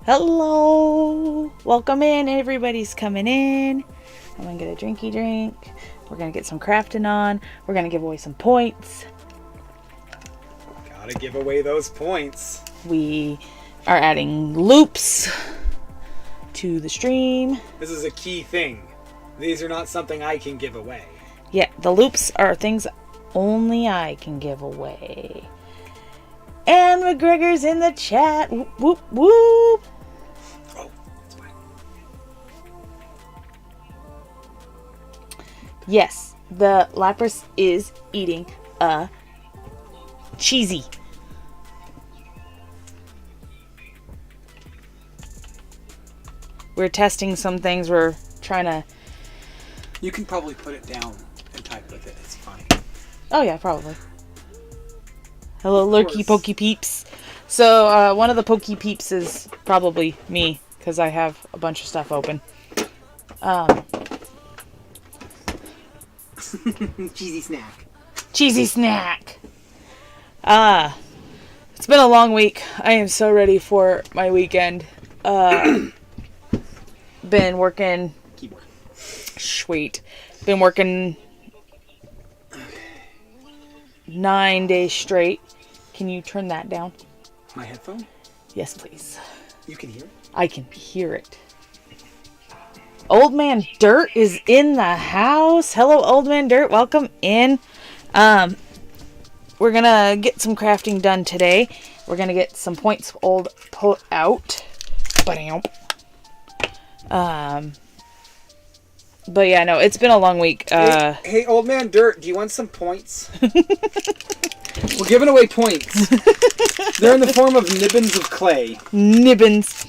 Hello! Welcome in. Everybody's coming in. I'm going to get a drinky drink. We're going to get some crafting on. We're going to give away some points. Gotta give away those points. We are adding loops to the stream. This is a key thing. These are not something I can give away. Yeah, the loops are things only I can give away. And McGregor's in the chat. Whoop, whoop, whoop. Oh, that's fine. Yes, the Lapras is eating a cheesy. We're testing some things. We're trying to... You can probably put it down and type with it. It's fine. Oh, yeah, probably. Hello, lurky pokey peeps. So, one of the pokey peeps is probably me, because I have a bunch of stuff open. Cheesy snack. Cheesy snack! It's been a long week. I am so ready for my weekend. Been working... Keyboard. Sweet. Been working 9 days straight. Can you turn that down? My headphone? Yes, please. You can hear it? I can hear it. Old Man Dirt is in the house. Hello, Old Man Dirt. Welcome in. We're gonna get some crafting done today. We're gonna get some points put out. But yeah, no, it's been a long week. Hey, Old Man Dirt, do you want some points? We're giving away points. They're in the form of nibbins of clay. Nibbins.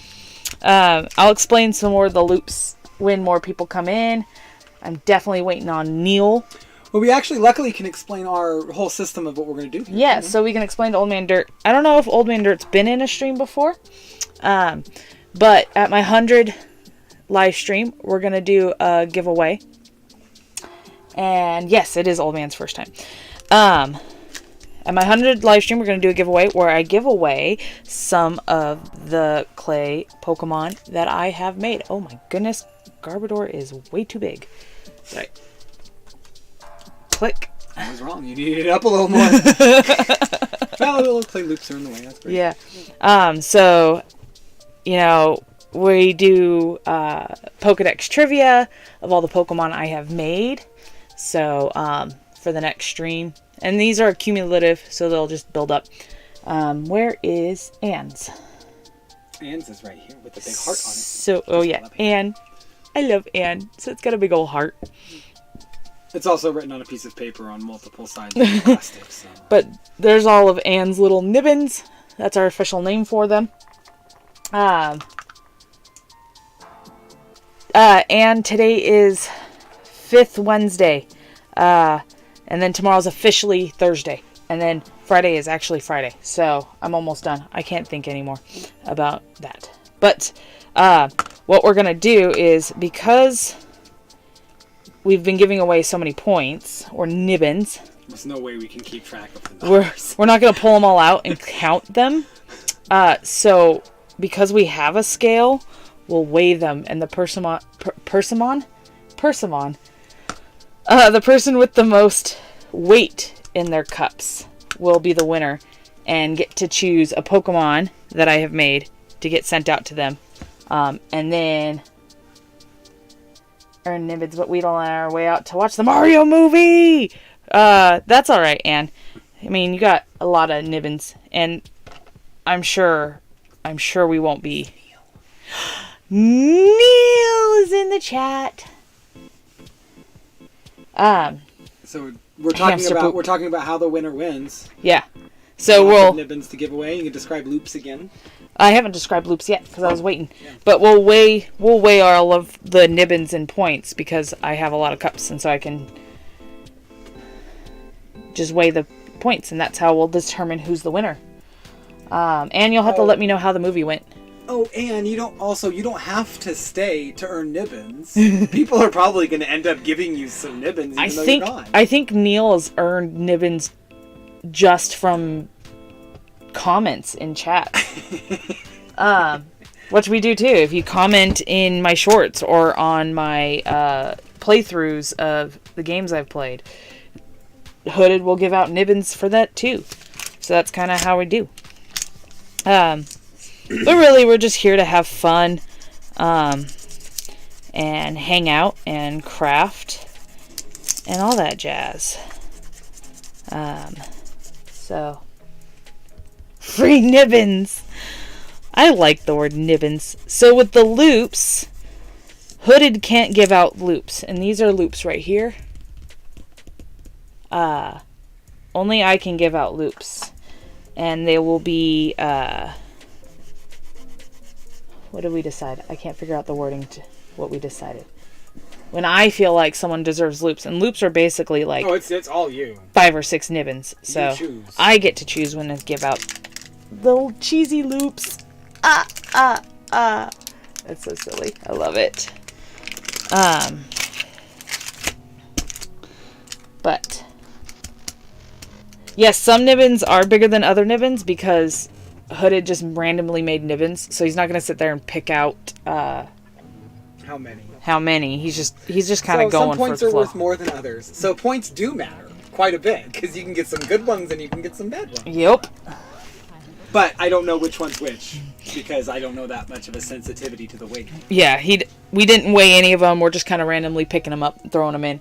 I'll explain some more of the loops when more people come in. I'm definitely waiting on Neil. Well, we actually luckily can explain our whole system of what we're going to do here. Yeah, so we can explain to Old Man Dirt. I don't know if Old Man Dirt's been in a stream before. But at my 100 live stream, we're going to do a giveaway. And yes, it is Old Man's first time. At my 100 live stream, we're going to do a giveaway where I give away some of the clay Pokemon that I have made. Oh my goodness, Garbodor is way too big. Right. Click. I was wrong. You needed it up a little more. Well, little clay loops are in the way. That's great. Yeah. So, you know, we do Pokedex trivia of all the Pokemon I have made. So, for the next stream. And these are cumulative, so they'll just build up. Where is Anne's? Anne's is right here with the big heart on it. So, oh yeah, Anne. I love Anne. So it's got a big old heart. It's also written on a piece of paper on multiple sides of plastic. So. But there's all of Anne's little nibbins. That's our official name for them. And today is 5th Wednesday. And then tomorrow's officially Thursday. And then Friday is actually Friday. So I'm almost done. I can't think anymore about that. But what we're going to do is, because we've been giving away so many points, or nibbins. There's no way we can keep track of the numbers. We're not going to pull them all out and count them. So because we have a scale, we'll weigh them. And the the person with the most weight in their cups will be the winner and get to choose a Pokemon that I have made to get sent out to them. And then earn nibbins, but we don't on our way out to watch the Mario movie. That's all right, Anne. I mean, you got a lot of nibbins, and I'm sure we won't be. Neil is in the chat. So we're talking about how the winner wins. Yeah. So we'll nibbins to give away. You can describe loops again. I haven't described loops yet because I was waiting. Yeah. But we'll weigh all of the nibbins in points because I have a lot of cups, and so I can just weigh the points, and that's how we'll determine who's the winner. And you'll have to let me know how the movie went. Oh, and you don't have to stay to earn nibbins. People are probably going to end up giving you some nibbins even though you're gone. I think Neil has earned nibbins just from comments in chat. Which we do too. If you comment in my shorts or on my playthroughs of the games I've played, Hooded will give out nibbins for that too. So that's kind of how we do. But really, we're just here to have fun and hang out and craft and all that jazz. So, free nibbins! I like the word nibbins. So with the loops, Hooded can't give out loops. And these are loops right here. Only I can give out loops. And they will be, what did we decide? I can't figure out the wording to what we decided. When I feel like someone deserves loops. And loops are basically like... Oh, it's all you. 5 or 6 nibbins. So You choose. I get to choose when to give out the little cheesy loops. That's so silly. I love it. But yes, some nibbins are bigger than other nibbins because Hooded just randomly made nibbins, so he's not going to sit there and pick out How many? how many. He's just kind of going some points for the are flow. worth more than others. So points do matter quite a bit because you can get some good ones and you can get some bad ones. Yep. But I don't know which one's which because I don't know that much of a sensitivity to the weight. Yeah, we didn't weigh any of them. We're just kind of randomly picking them up and throwing them in.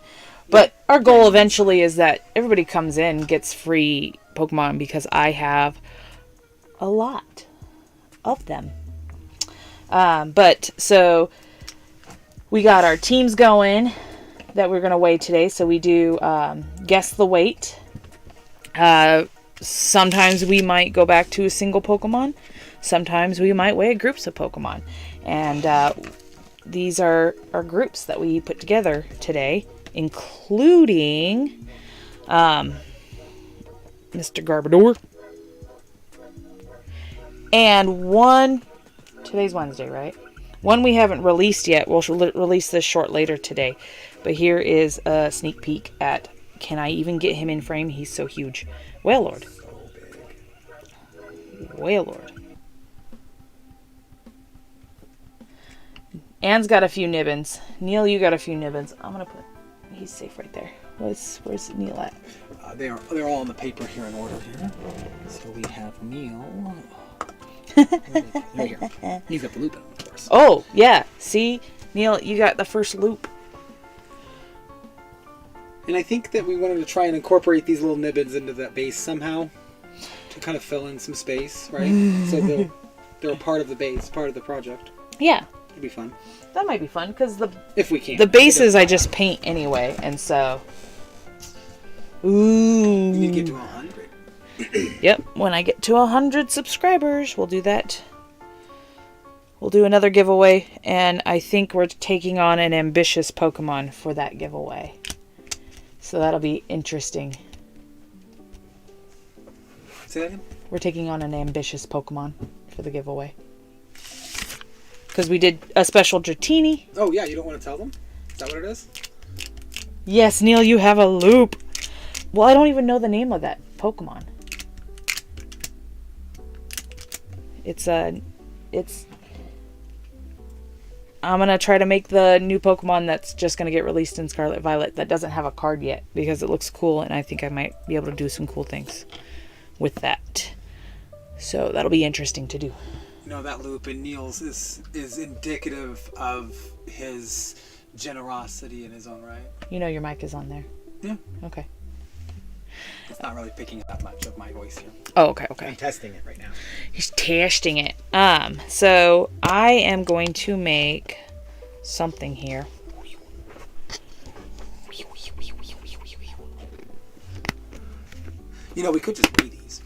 But our goal eventually is that everybody comes in, gets free Pokemon because I have a lot of them. But so we got our teams going that we're going to weigh today. So we do guess the weight. Sometimes we might go back to a single Pokemon. Sometimes we might weigh groups of Pokemon. And these are our groups that we put together today, including Mr. Garbodor. And one, today's Wednesday, right? One we haven't released yet. We'll release this short later today. But here is a sneak peek at, can I even get him in frame? He's so huge. Wailord. Wailord. Anne's got a few nibbins. Neil, you got a few nibbins. I'm going to put... He's safe right there. Where's Neil at? They're all on the paper here in order here. So we have Neil. There you go. He's got the loop in, of course. Oh, yeah. See? Neil, you got the first loop. And I think that we wanted to try and incorporate these little nibbins into that base somehow to kind of fill in some space, right? So they're a part of the base, part of the project. Yeah. It'd be fun. That might be fun, because if we can. The bases I just paint anyway, and so... Ooh. You need to get to 100. Yep, when I get to 100 subscribers, we'll do that. We'll do another giveaway, and I think we're taking on an ambitious Pokemon for that giveaway. So that'll be interesting. Say that again? We're taking on an ambitious Pokemon for the giveaway. Because we did a special Dratini. Oh, yeah, you don't want to tell them? Is that what it is? Yes, Neil, you have a loop. Well, I don't even know the name of that Pokemon. I'm going to try to make the new Pokemon that's just going to get released in Scarlet Violet that doesn't have a card yet because it looks cool and I think I might be able to do some cool things with that. So that'll be interesting to do. You know, that loop in Neil's is indicative of his generosity in his own right. You know your mic is on there. Yeah. Okay. It's not really picking up much of my voice here. Oh, okay. I'm testing it right now. He's testing it. So I am going to make something here. You know, we could just weigh these.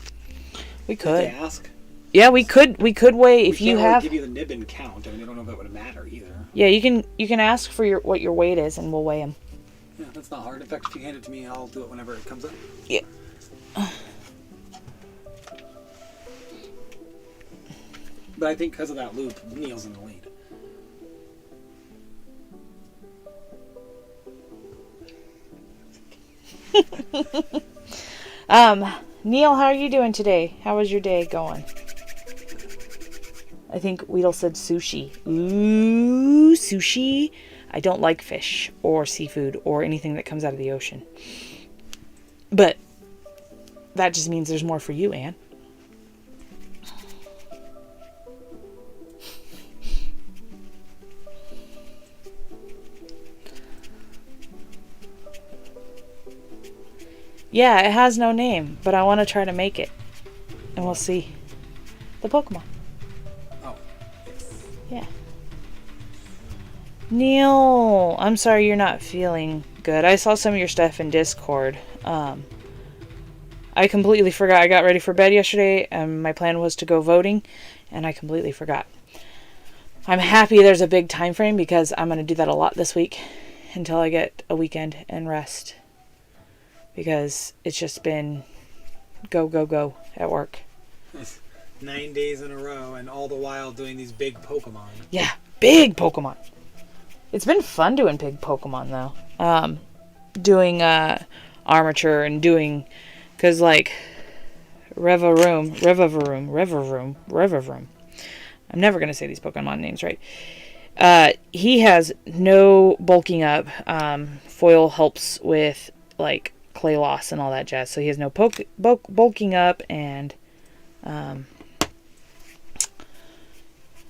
We could. If they ask. Yeah, we could weigh if you have. Give you the nibbin count. I mean, I don't know if that would matter either. Yeah, you can ask for what your weight is, and we'll weigh them. Yeah, that's not hard. In fact, if you hand it to me, I'll do it whenever it comes up. Yeah. But I think because of that loop, Neil's in the lead. Neil, how are you doing today? How was your day going? I think Weedle said sushi. Ooh, sushi. I don't like fish or seafood or anything that comes out of the ocean. But that just means there's more for you, Anne. Yeah, it has no name, but I want to try to make it. And we'll see. The Pokemon. Oh. Yeah. Neil, I'm sorry you're not feeling good. I saw some of your stuff in Discord. I completely forgot. I got ready for bed yesterday, and my plan was to go voting, and I completely forgot. I'm happy there's a big time frame because I'm going to do that a lot this week until I get a weekend and rest. Because it's just been go, go, go at work. 9 days in a row, and all the while doing these big Pokemon. Yeah, big Pokemon. It's been fun doing big Pokemon, though. Doing armature and doing... Because, like, Revavroom. I'm never going to say these Pokemon names right. He has no bulking up. Foil helps with, like, clay loss and all that jazz. So he has no bulking up and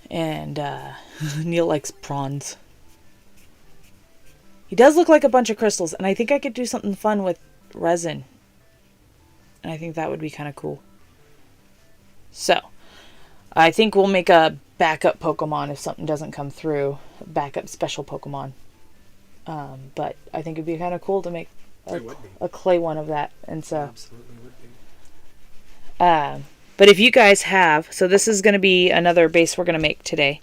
Neil likes prawns. He does look like a bunch of crystals, and I think I could do something fun with resin. And I think that would be kind of cool. So, I think we'll make a backup Pokemon if something doesn't come through. A backup special Pokemon. But I think it'd be kind of cool to make a clay one of that. And so, absolutely would be. But if you guys have, so this is going to be another base we're going to make today.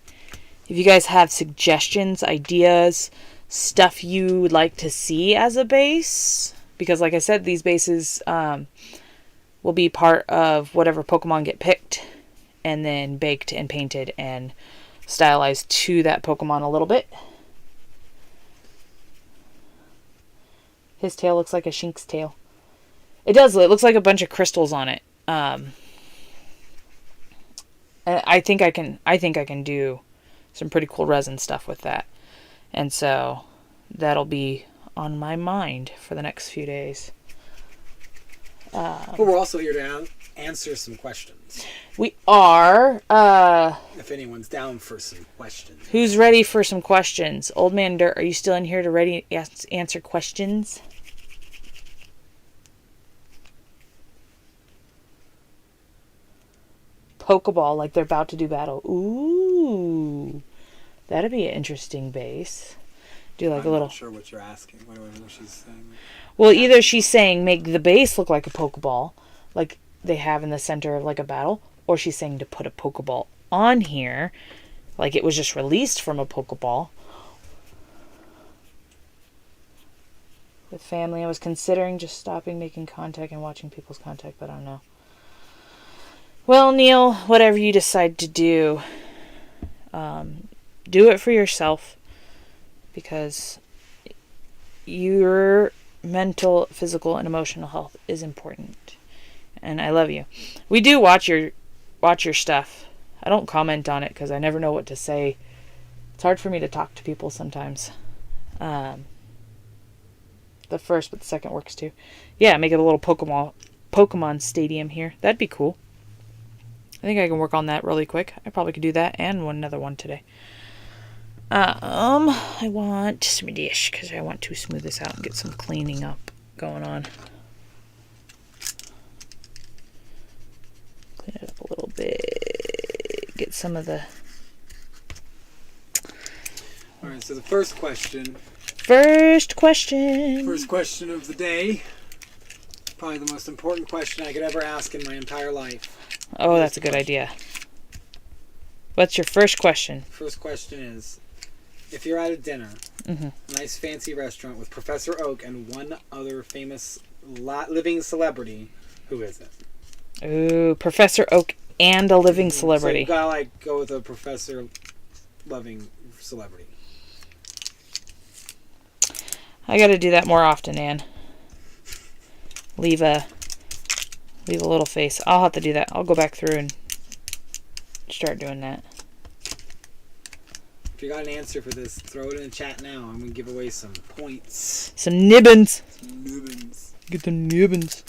If you guys have suggestions, ideas, stuff you would like to see as a base, because like I said, these bases will be part of whatever Pokemon get picked and then baked and painted and stylized to that Pokemon a little bit. His tail looks like a Shink's tail. It does. It looks like a bunch of crystals on it. And I think I can do some pretty cool resin stuff with that. And so that'll be on my mind for the next few days. But we're also here to answer some questions. We are. If anyone's down for some questions. Who's ready for some questions? Old Man Dirt, are you still in here to ready answer questions? Pokeball, like they're about to do battle. Ooh. That'd be an interesting base. Do like I'm a little... not sure what you're asking. What she's saying. Well, either she's saying make the base look like a Pokeball, like they have in the center of like a battle, or she's saying to put a Pokeball on here, like it was just released from a Pokeball. With family, I was considering just stopping making contact and watching people's contact, but I don't know. Well, Neil, whatever you decide to do, do it for yourself, because your mental, physical, and emotional health is important. And I love you. We do watch your stuff. I don't comment on it because I never know what to say. It's hard for me to talk to people sometimes. The first, but the second works too. Yeah, make it a little Pokemon stadium here. That'd be cool. I think I can work on that really quick. I probably could do that and another one today. I want some dish because I want to smooth this out and get some cleaning up going on. Clean it up a little bit. Get some of the... Alright, so the first question. First question of the day. Probably the most important question I could ever ask in my entire life. Oh, that's a good idea. What's your first question? First question is, if you're at a dinner, a nice fancy restaurant with Professor Oak and one other famous living celebrity, who is it? Ooh, Professor Oak and a living celebrity. So you gotta go with a professor loving celebrity. I gotta do that more often, Ann. Leave a little face. I'll have to do that. I'll go back through and start doing that. If you got an answer for this, throw it in the chat now. I'm going to give away some points. Some nibbins. Some nibbins. Get the nibbins.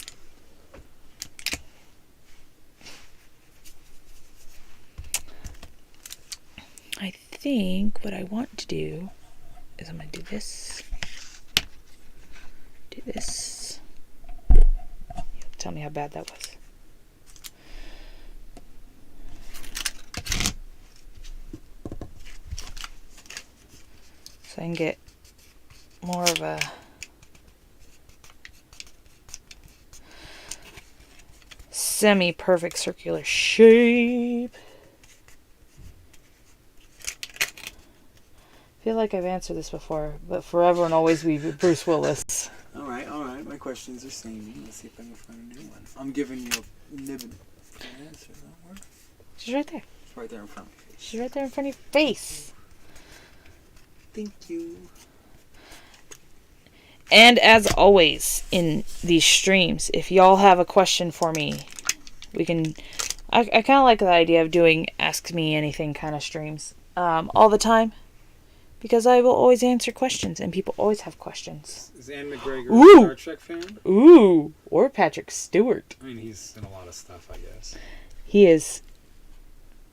I think what I want to do is I'm going to do this. Do this. Tell me how bad that was. So I can get more of a semi-perfect circular shape. I feel like I've answered this before, but forever and always be Bruce Willis. All right. My questions are samey. Let's see if I can find a new one. I'm giving you a nibbin. Answer that word. She's right there. It's right there in front of your face. She's right there in front of your face. Thank you. And as always in these streams, if y'all have a question for me, we can... I kind of like the idea of doing Ask Me Anything kind of streams all the time. Because I will always answer questions, and people always have questions. Is Anne McGregor a Star Trek fan? Ooh, or Patrick Stewart. I mean, he's in a lot of stuff, I guess. He is.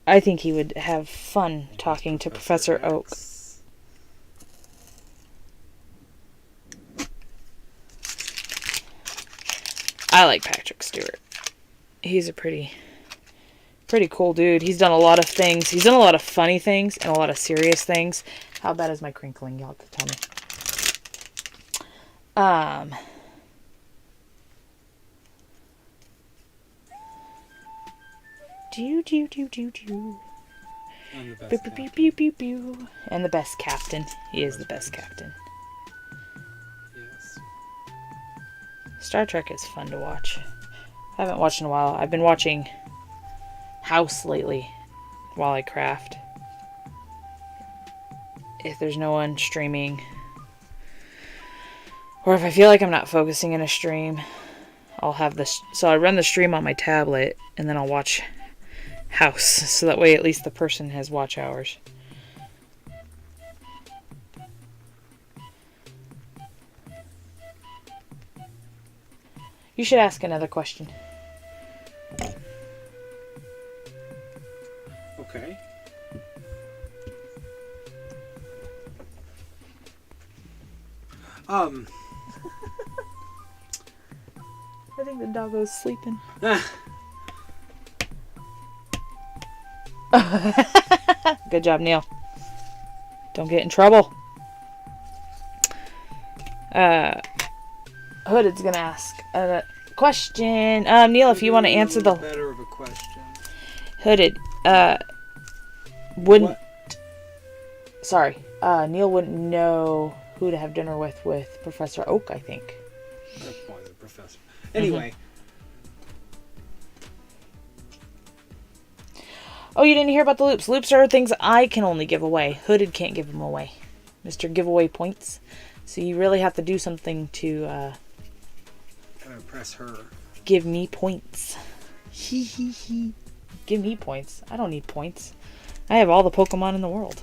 I think he would have fun talking to Professor Oak. I like Patrick Stewart. He's a pretty cool dude. He's done a lot of things. He's done a lot of funny things and a lot of serious things. How bad is my crinkling? Y'all have to tell me. Do. And the best Pew, pew, pew, pew, pew. And the best captain. He is the best captain. Yes. Star Trek is fun to watch. I haven't watched in a while. I've been watching House lately while I craft. If there's no one streaming, or if I feel like I'm not focusing in a stream, I'll have this. So I run the stream on my tablet, and then I'll watch House, so that way at least the person has watch hours. You should ask another question. Okay. I think the doggo's sleeping. Good job, Neil. Don't get in trouble. Hooded's gonna ask a question. Neil, if you want to answer the better of a question. Hooded, wouldn't. What? Sorry, Neil wouldn't know who to have dinner with Professor Oak, I think. Oh, the professor. Anyway. Oh, you didn't hear about the loops. Loops are things I can only give away. Hooded can't give them away. Mr. Giveaway Points. So you really have to do something to Gotta impress her. give me points. Give me points. I don't need points. I have all the Pokemon in the world.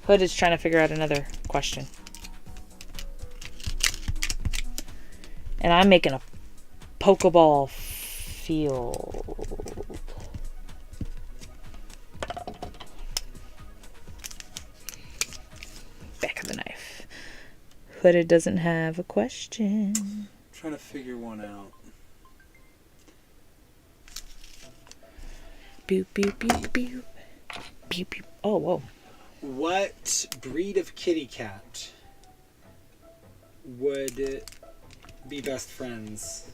Hood is trying to figure out another question. And I'm making a Pokeball field. Back of the knife. Hooded doesn't have a question. I'm trying to figure one out. Boop, boop, boop, boop. Boop, boop. Oh, whoa. What breed of kitty cat would be best friends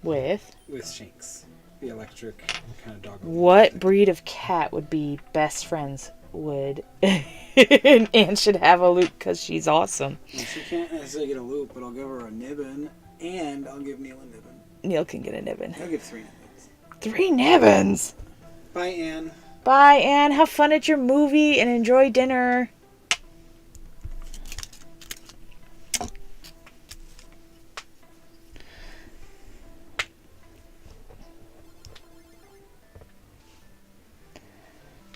With? with Shinx? The electric kind of dog. What breed of cat would be best friends would... and should have a loop because she's awesome. Well, she can't necessarily get a loop, but I'll give her a nibbin, and I'll give Neil a nibbin. Neil can get a nibbin. I'll give 3 nibbins. 3 nibbins! Bye, Anne. Bye, Anne. Have fun at your movie and enjoy dinner.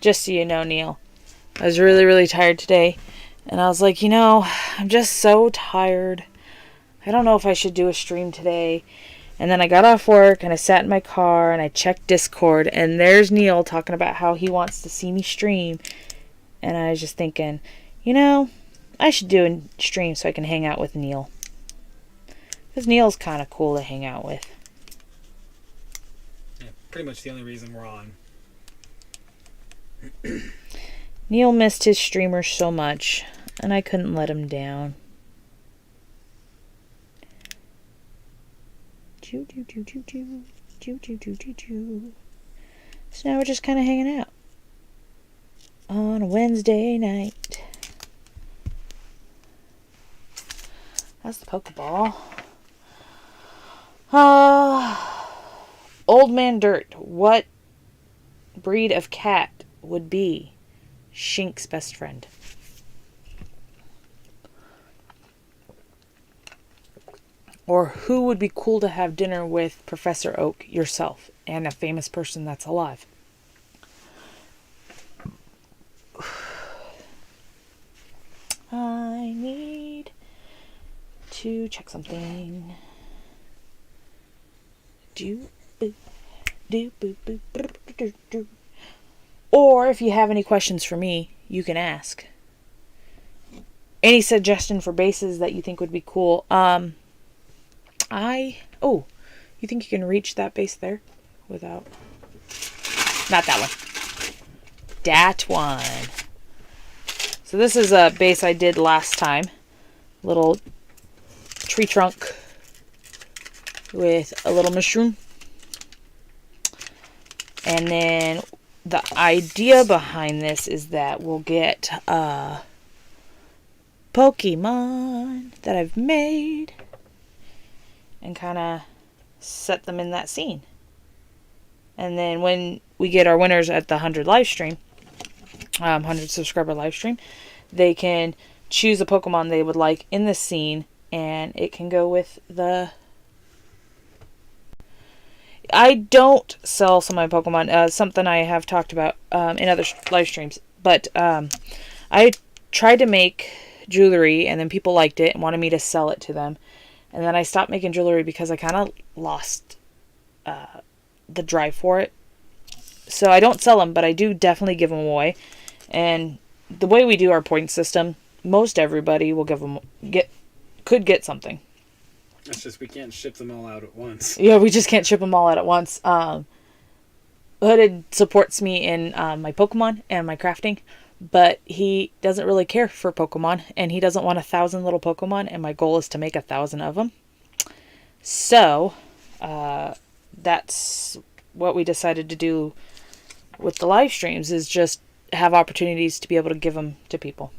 just so you know, Neil, I was really, really tired today. And I was like, I'm just so tired. I don't know if I should do a stream today. And then I got off work and I sat in my car and I checked Discord. And there's Neil talking about how he wants to see me stream. And I was just thinking, I should do a stream so I can hang out with Neil. Because Neil's kind of cool to hang out with. Yeah, pretty much the only reason we're on. Neil missed his streamers so much, and I couldn't let him down. So now we're just kind of hanging out on a Wednesday night. That's the Pokeball. Old Man Dirt. What breed of cat would be Shink's best friend? Or who would be cool to have dinner with Professor Oak, yourself, and a famous person that's alive? I need to check something. Or if you have any questions for me, you can ask. Any suggestion for bases that you think would be cool? You think you can reach that base there without... Not that one. That one. So this is a base I did last time. Little tree trunk with a little mushroom. And then the idea behind this is that we'll get a Pokemon that I've made and kind of set them in that scene. And then when we get our winners at the 100 live stream, 100 subscriber live stream, they can choose a Pokemon they would like in the scene, and it can go with the... I don't sell some of my Pokemon, something I have talked about in other live streams, but I tried to make jewelry, and then people liked it and wanted me to sell it to them. And then I stopped making jewelry because I kind of lost the drive for it. So I don't sell them, but I do definitely give them away. And the way we do our point system, most everybody will could get something. It's just we can't ship them all out at once. Yeah, we just can't ship them all out at once. Hooded supports me in my Pokemon and my crafting, but he doesn't really care for Pokemon, and he doesn't want 1,000 little Pokemon, and my goal is to make 1,000 of them. So, that's what we decided to do with the live streams, is just have opportunities to be able to give them to people.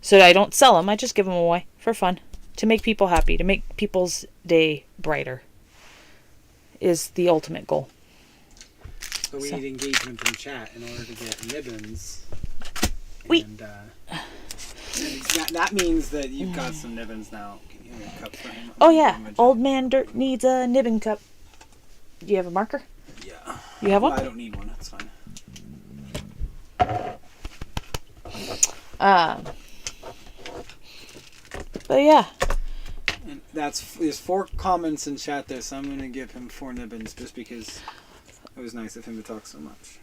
So I don't sell them, I just give them away for fun, to make people happy, to make people's day brighter, is the ultimate goal. So we need engagement from chat in order to get Nibbins. And that means that you've got some Nibbins now. Can you have a cup for him? Oh yeah, Old Man Dirt needs a Nibbin cup. Do you have a marker? Yeah. You have one? I don't need one, that's fine. But yeah. And there's 4 comments in chat there, so I'm going to give him 4 Nibbins just because it was nice of him to talk so much.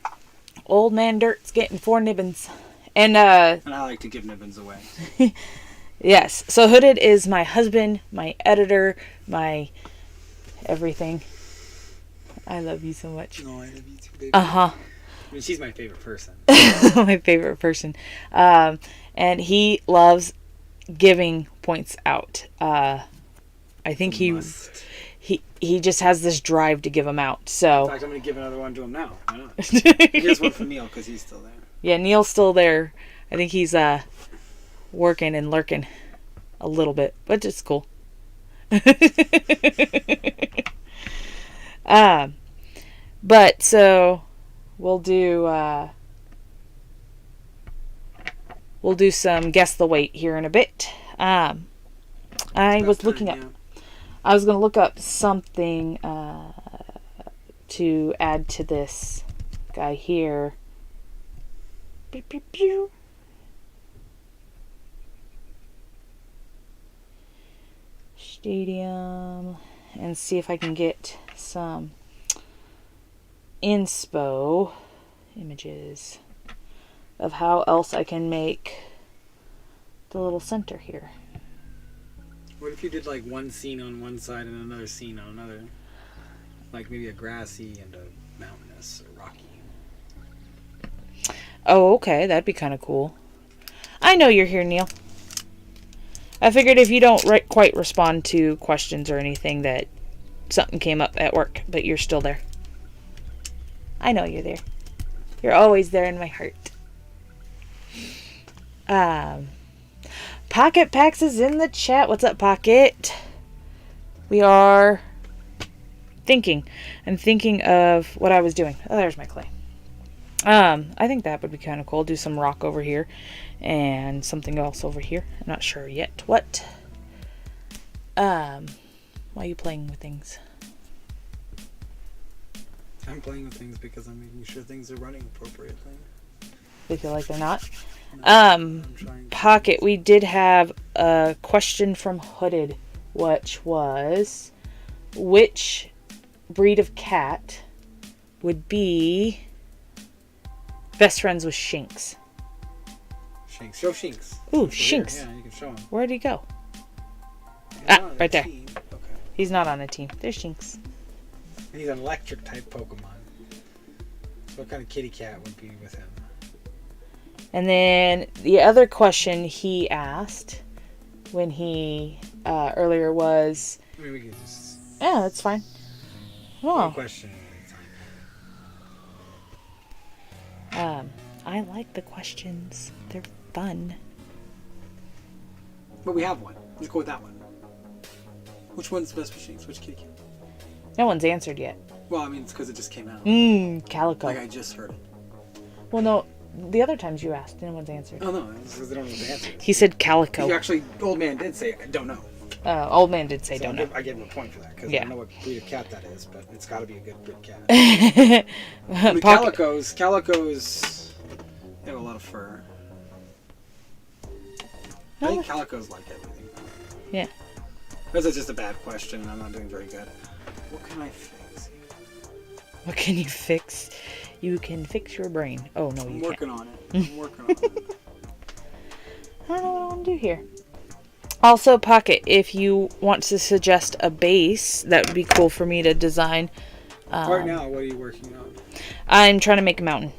Old Man Dirt's getting 4 Nibbins. And I like to give Nibbins away. Yes. So Hooded is my husband, my editor, my everything. I love you so much. No, I love you too, baby. Uh-huh. I mean, she's my favorite person. My favorite person. And he loves giving points out. I think he just has this drive to give them out. So in fact, I'm going to give another one to him now. Why not? Here's one for Neil because he's still there. Yeah, Neil's still there. I think he's working and lurking a little bit, but it's cool. But so we'll do some guess the weight here in a bit. I was looking up. I was going to look up something to add to this guy here. Pew, pew, pew. Stadium. And see if I can get some inspo images of how else I can make the little center here. What if you did like one scene on one side and another scene on another? Like maybe a grassy and a mountainous or rocky. Oh, okay. That'd be kind of cool. I know you're here, Neil. I figured if you don't quite respond to questions or anything that something came up at work, but you're still there. I know you're there. You're always there in my heart. Pocket Pax is in the chat. What's up, Pocket? We are thinking. I'm thinking of what I was doing. Oh, there's my clay. I think that would be kind of cool. Do some rock over here and something else over here. I'm not sure yet what. Why are you playing with things? I'm playing with things because I'm making sure things are running appropriately. They feel like they're not. No, Pocket, we did have a question from Hooded, which was, which breed of cat would be best friends with Shinx? Shinx. Show Shinx. Ooh, So Shinx. Here, yeah, you can show him. Where'd he go? He's on right the there. team. Okay. He's not on a team. There's Shinx. He's an electric type Pokemon. So what kind of kitty cat would be with him? And then the other question he asked when he earlier was, I mean, we could just. yeah, that's fine. One Oh, question at a time. I like the questions. They're fun. But we have one. Let's go with that one. Which one's best for Shinx? Which kitty cat? No one's answered yet. Well, I mean, it's because it just came out. Calico. Like, I just heard it. Well, no, the other times you asked, no one's answered. Oh, no, it's because they don't know the answer. He said Calico. He actually, old man did say, I don't know. Old man did say So don't know. I gave him a point for that, because Yeah. I don't know what breed of cat that is, but it's got to be a good breed of cat. Pocket- The calicos, they have a lot of fur. I think calicos like everything. Yeah. This is just a bad question, and I'm not doing very good. What can I fix? What can you fix? You can fix your brain. Oh, no, I'm you working can't. on it. I'm working on it. I don't know what I want to do here. Also, Pocket, if you want to suggest a base, that would be cool for me to design. Right now, what are you working on? I'm trying to make a mountain.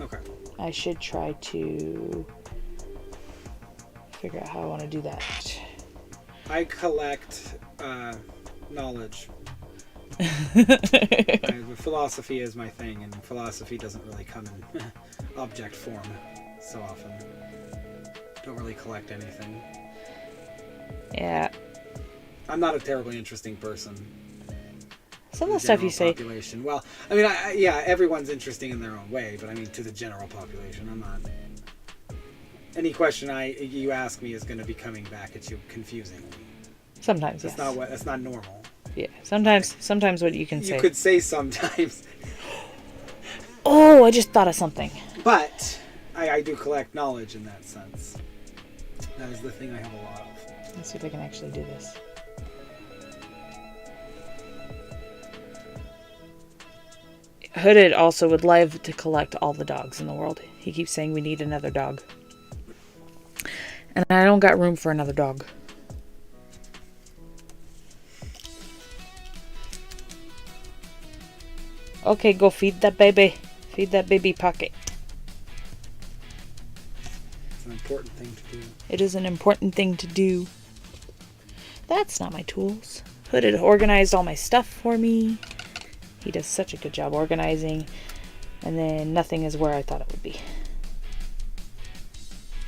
Okay. I should try to figure out how I want to do that. I collect knowledge. Philosophy is my thing, and philosophy doesn't really come in object form so often. Don't really collect anything. Yeah. I'm not a terribly interesting person. Some to of the stuff you general say. population. Well, I mean, yeah, everyone's interesting in their own way, but I mean, to the general population, I'm not. Any question you ask me is going to be coming back at you confusingly. Sometimes, That's yes. that's not normal. Yeah. Sometimes what you can say. You could say sometimes, Oh, I just thought of something. but I do collect knowledge in that sense. That is the thing I have a lot of. Let's see if I can actually do this. Hooded also would love to collect all the dogs in the world. He keeps saying we need another dog. And I don't got room for another dog. Okay, go feed that baby. Feed that baby, Pocket. It's an important thing to do. It is an important thing to do. That's not my tools. Hooded organized all my stuff for me. He does such a good job organizing. And then nothing is where I thought it would be.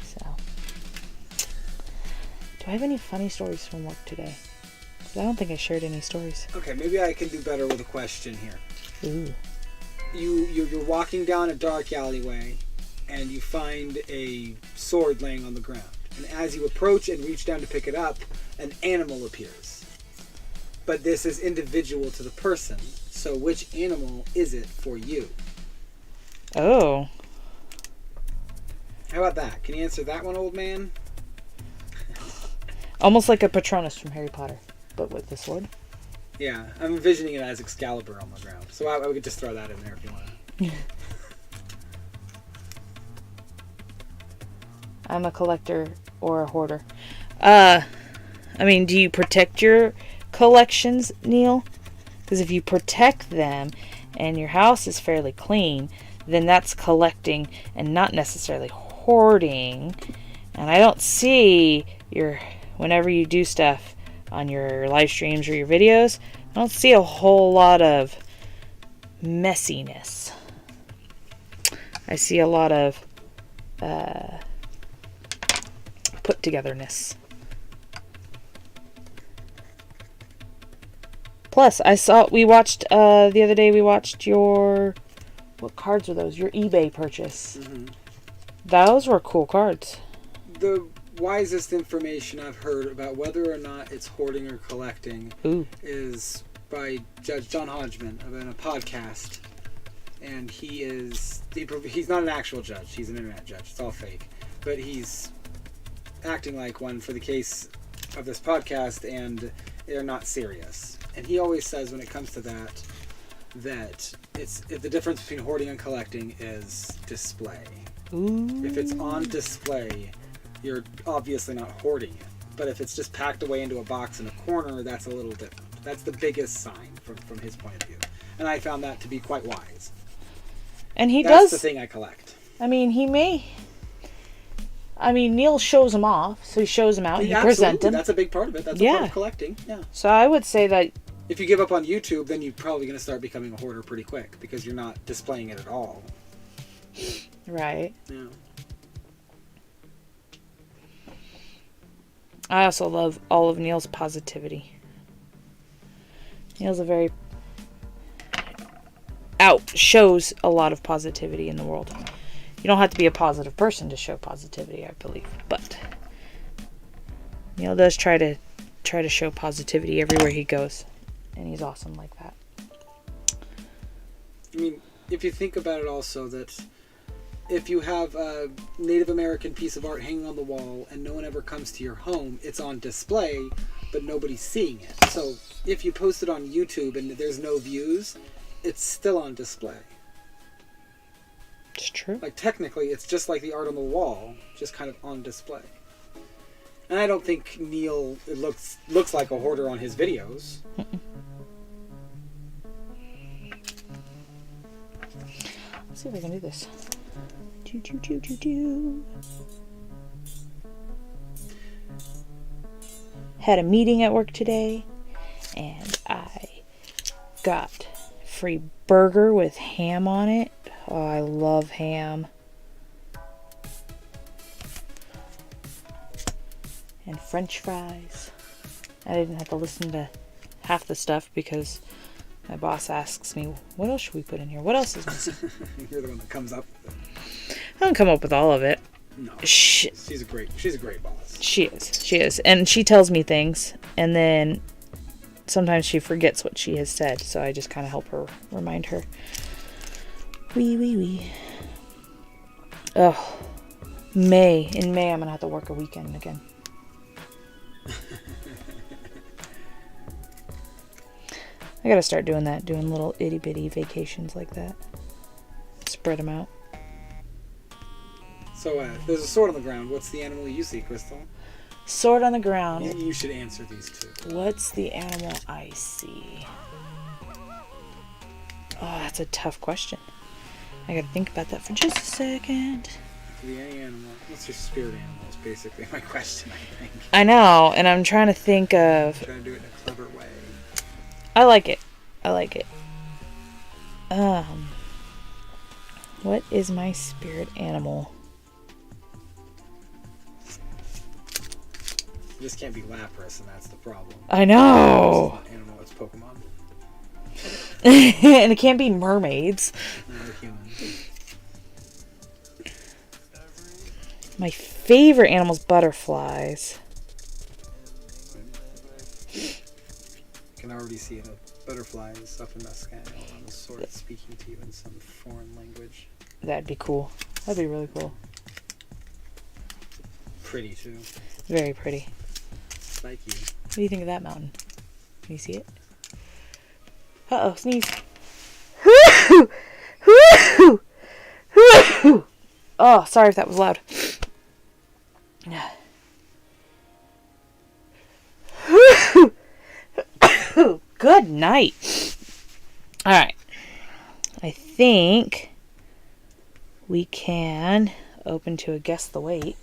So. Do I have any funny stories from work today? 'Cause I don't think I shared any stories. Okay, maybe I can do better with a question here. Ooh. You're walking down a dark alleyway, and you find a sword laying on the ground. And as you approach and reach down to pick it up, an animal appears. But this is individual to the person. So which animal is it for you? Oh. How about that? Can you answer that one, old man? Almost like a Patronus from Harry Potter, but with the sword. Yeah, I'm envisioning it as Excalibur on the ground. So I would just throw that in there if you want to. I'm a collector or a hoarder. I mean, do you protect your collections, Neil? Because if you protect them and your house is fairly clean, then that's collecting and not necessarily hoarding. And I don't see whenever you do stuff on your live streams or your videos, I don't see a whole lot of messiness. I see a lot of put togetherness. Plus, we watched the other day, what cards are those? Your eBay purchase. Mm-hmm. Those were cool cards. The wisest information I've heard about whether or not it's hoarding or collecting is by Judge John Hodgman in a podcast. And he's not an actual judge. He's an internet judge. It's all fake. But he's acting like one for the case of this podcast, and they're not serious. And he always says when it comes to that the difference between hoarding and collecting is display. Ooh. If it's on display, you're obviously not hoarding it. But if it's just packed away into a box in a corner, that's a little different. That's the biggest sign from his point of view. And I found that to be quite wise. And That's the thing I collect. I mean, Neil shows them off, so he shows them out, he presents them. That's a big part of it. That's a part of collecting. Yeah. So I would say that if you give up on YouTube, then you're probably going to start becoming a hoarder pretty quick because you're not displaying it at all. Right. Yeah. I also love all of Neil's positivity. Neil's shows a lot of positivity in the world. You don't have to be a positive person to show positivity, I believe, but Neil does try to show positivity everywhere he goes, and he's awesome like that. I mean, if you think about it also, that if you have a Native American piece of art hanging on the wall and no one ever comes to your home, it's on display, but nobody's seeing it. So if you post it on YouTube and there's no views, it's still on display. It's true. Like, technically, it's just like the art on the wall, just kind of on display. And I don't think Neil looks like a hoarder on his videos. Let's see if I can do this. Had a meeting at work today, and I got free burger with ham on it. Oh, I love ham. And French fries. I didn't have to listen to half the stuff because my boss asks me, what else should we put in here? What else is missing? You're the one that comes up with it. I don't come up with all of it. No. She's a great boss. She is. And she tells me things, and then sometimes she forgets what she has said, so I just kind of help her, remind her. Wee. Oh, in May I'm gonna have to work a weekend again. I gotta start doing that, doing little itty bitty vacations like that. Spread them out. So there's a sword on the ground. What's the animal you see, Crystal? Sword on the ground. You should answer these two. What's the animal I see? Oh, that's a tough question. I gotta think about that for just a second. It could be any animal. What's your spirit animal is basically my question, I think. I know, and I'm trying to think of... I'm trying to do it in a clever way. I like it. What is my spirit animal? This can't be Lapras, and that's the problem. I know! It's not an animal, it's Pokemon. And it can't be mermaids. No, they're human. My favorite animal's butterflies. I can already see a butterfly is up in the sky on the sword speaking to you in some foreign language. That'd be cool. That'd be really cool. Pretty, too. Very pretty. Spiky. What do you think of that mountain? Can you see it? Uh-oh, sneeze. Oh, sorry if that was loud. Good night. All right. I think we can open to a guess the weight.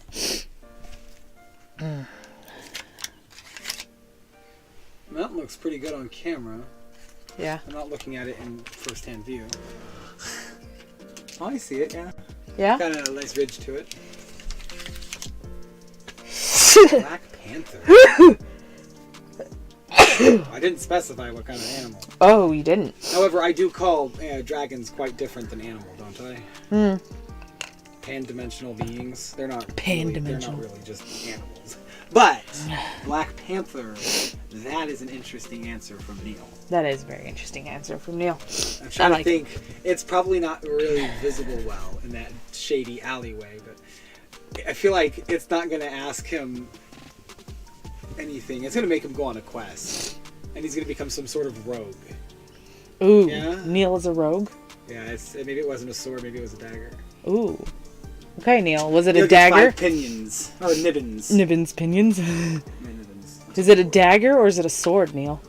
Mountain looks pretty good on camera. Yeah. I'm not looking at it in first-hand view. Oh, I see it, yeah. Yeah? Got a nice ridge to it. Black Panther. I didn't specify what kind of animal. Oh, you didn't. However, I do call dragons quite different than animal, don't I? Pan-dimensional beings. They're not Pan-dimensional. They're not really just animals. But Black Panther, that is an interesting answer from Neil. That is a very interesting answer from Neil. I'm trying to think. It's probably not really visible well in that shady alleyway, but I feel like it's not going to ask him anything. It's going to make him go on a quest, and he's going to become some sort of rogue. Ooh, yeah? Neil is a rogue? Yeah, maybe it wasn't a sword, maybe it was a dagger. Ooh. Okay, Neil. Was it Neil a dagger? 5 pinions. Or nibbins. Nibbins, pinions. Nibbins. Is it a dagger or is it a sword, Neil?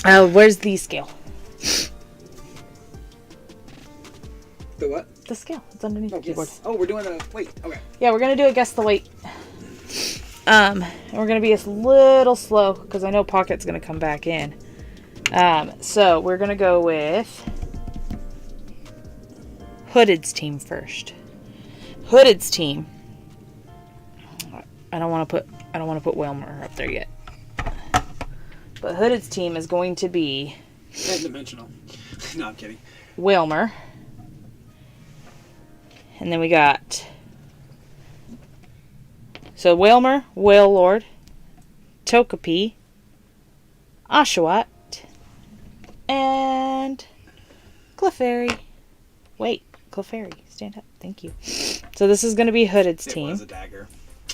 Where's the scale? The what? The scale. It's underneath the keyboard. Yes. Oh, we're doing a weight. Okay. Yeah, we're gonna do a guess the weight. And we're gonna be a little slow because I know Pocket's gonna come back in. So we're gonna go with Hooded's team first. Hooded's team. I don't want to put Whalmer up there yet. But Hooded's team is going to be Ten-dimensional. No, I'm kidding. Whalmer. And then we got Whalmer, Whale Lord, Togepi, Oshawott, and Clefairy. Wait, Clefairy, stand up. Thank you. So this is going to be Hooded's team. It was a dagger.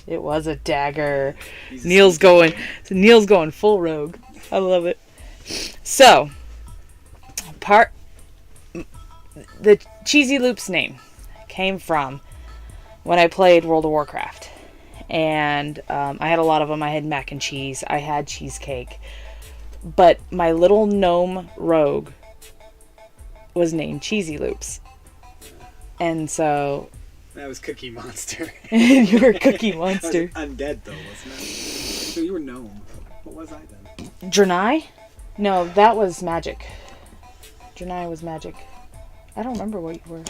It was a dagger. Neil's going full rogue. I love it. So, the Cheesy Loops name came from when I played World of Warcraft. And I had a lot of them. I had mac and cheese. I had cheesecake. But my little gnome rogue was named Cheesy Loops. And so... That was Cookie Monster. You were Cookie Monster. Undead, though, wasn't it? So you were gnome. What was I then? Draenei? No, that was magic. Draenei was magic. I don't remember what you were.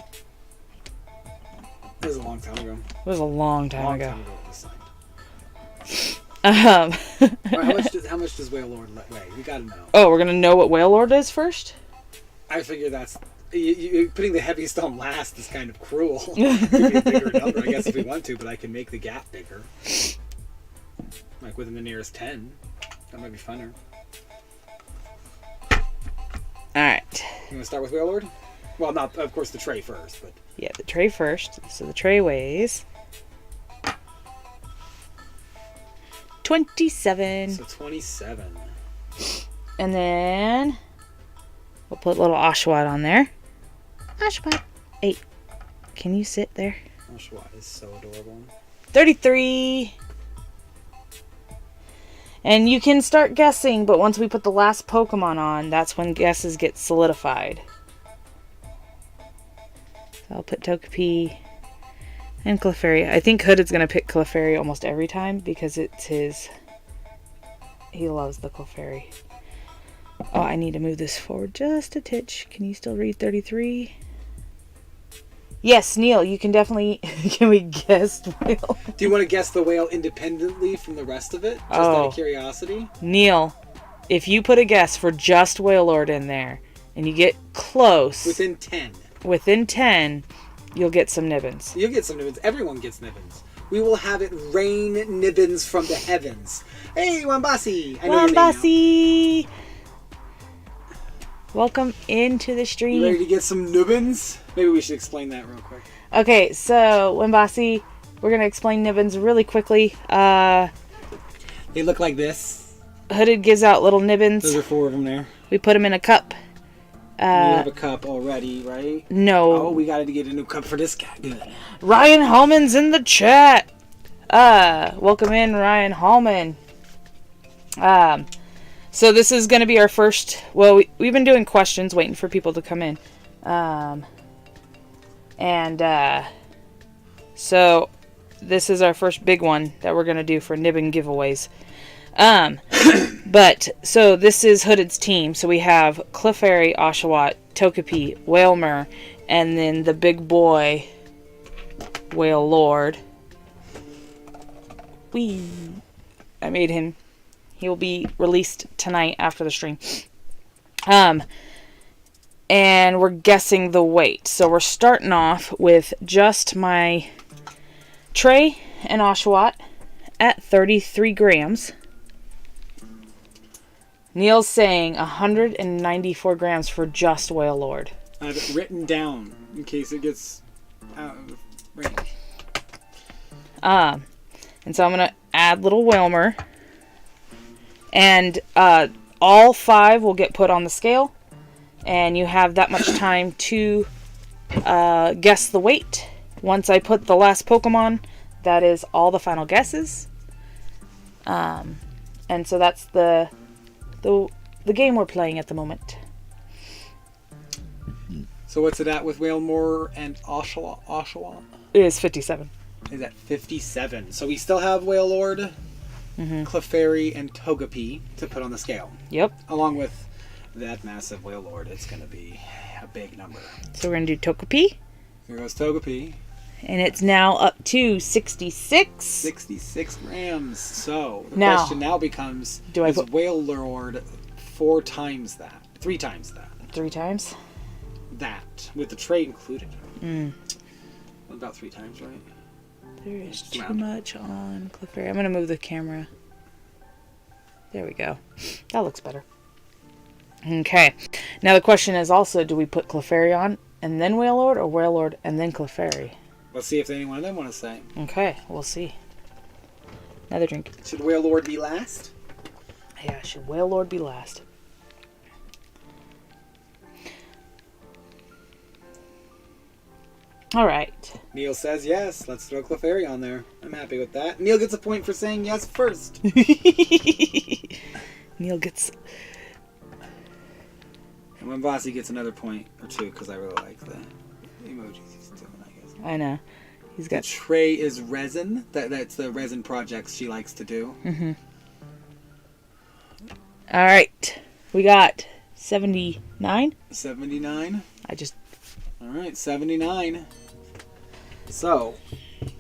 It was a long time ago. It was a long time ago. It was signed. Right, how much does Whale Lord weigh? We gotta know. Oh, we're gonna know what Whale Lord is first? I figure that's... You putting the heaviest on last is kind of cruel. Give me a bigger number, I guess, if we want to, but I can make the gap bigger. Like within the nearest 10. That might be funner. Alright. You want to start with Whale Lord? Well, not, of course, the tray first, but... Yeah, the tray first. So the tray weighs 27. So 27. And then we'll put a little Oshawott on there. Oshawott. 8. Can you sit there? Oshawott is so adorable. 33. And you can start guessing, but once we put the last Pokemon on, that's when guesses get solidified. So I'll put Togepi and Clefairy. I think Hooded's going to pick Clefairy almost every time because it's his... He loves the Clefairy. Oh, I need to move this forward just a titch. Can you still read 33? Yes, Neil, you can definitely... Can we guess whale? Do you want to guess the whale independently from the rest of it? Just out of curiosity? Neil, if you put a guess for just Whale Lord in there, and you get close... Within 10. Within 10, you'll get some Nibbins. You'll get some Nibbins. Everyone gets Nibbins. We will have it rain Nibbins from the heavens. Hey, Wambasi! I know your name now. Wambasi! Welcome into the You stream. ready to get some nibbins? Maybe we should explain that real quick. Okay, so Wimbasi, we're gonna explain nibbins really quickly. They look like this. Hooded gives out little nibbins. Those are 4 of them there. We put them in a cup. You have a cup already, right? No. Oh, we gotta get a new cup for this guy. Good. Ryan Hallman's in the chat. Welcome in, Ryan Hallman. So this is going to be our first... Well, we've been doing questions, waiting for people to come in. So this is our first big one that we're going to do for Nibbin giveaways. But, so this is Hooded's team. So we have Clefairy, Oshawott, Togepi, Whalmer, and then the big boy, Whale Lord. I made him. He will be released tonight after the stream. And we're guessing the weight. So we're starting off with just my Trey and Oshawott at 33 grams. Neil's saying 194 grams for just Whale Lord. I have it written down in case it gets out of range. And so I'm going to add little Whalmer. And all 5 will get put on the scale. And you have that much time to guess the weight. Once I put the last Pokemon, that is all the final guesses. And so that's the game we're playing at the moment. So what's it at with Whalmer and Oshawott? It is 57. Is at 57. So we still have Whale Lord, Clefairy, and Togepi to put on the scale. Yep. Along with that massive Whale Lord, it's going to be a big number. So we're going to do Togepi. Here goes Togepi. And it's now up to 66. 66 grams. So the Now, question now becomes, is Whale Lord 4 times that? 3 times that? 3 times? That, with the trait included. About 3 times, right? There is too much on Clefairy. I'm going to move the camera. There we go. That looks better. Okay. Now the question is also, do we put Clefairy on and then Whale Lord, or Whale Lord and then Clefairy? Let's see if any one of them want to say. Okay, we'll see. Another drink. Should Whale Lord be last? Yeah, should Whale Lord be last? All right. Neil says yes. Let's throw Clefairy on there. I'm happy with that. Neil gets a point for saying yes first. Neil gets... And when Bossy gets another point or 2, because I really like the emojis he's doing, I guess. I know. He's got... The tray is resin. That's the resin projects she likes to do. All right. We got 79. 79. All right, 79. So,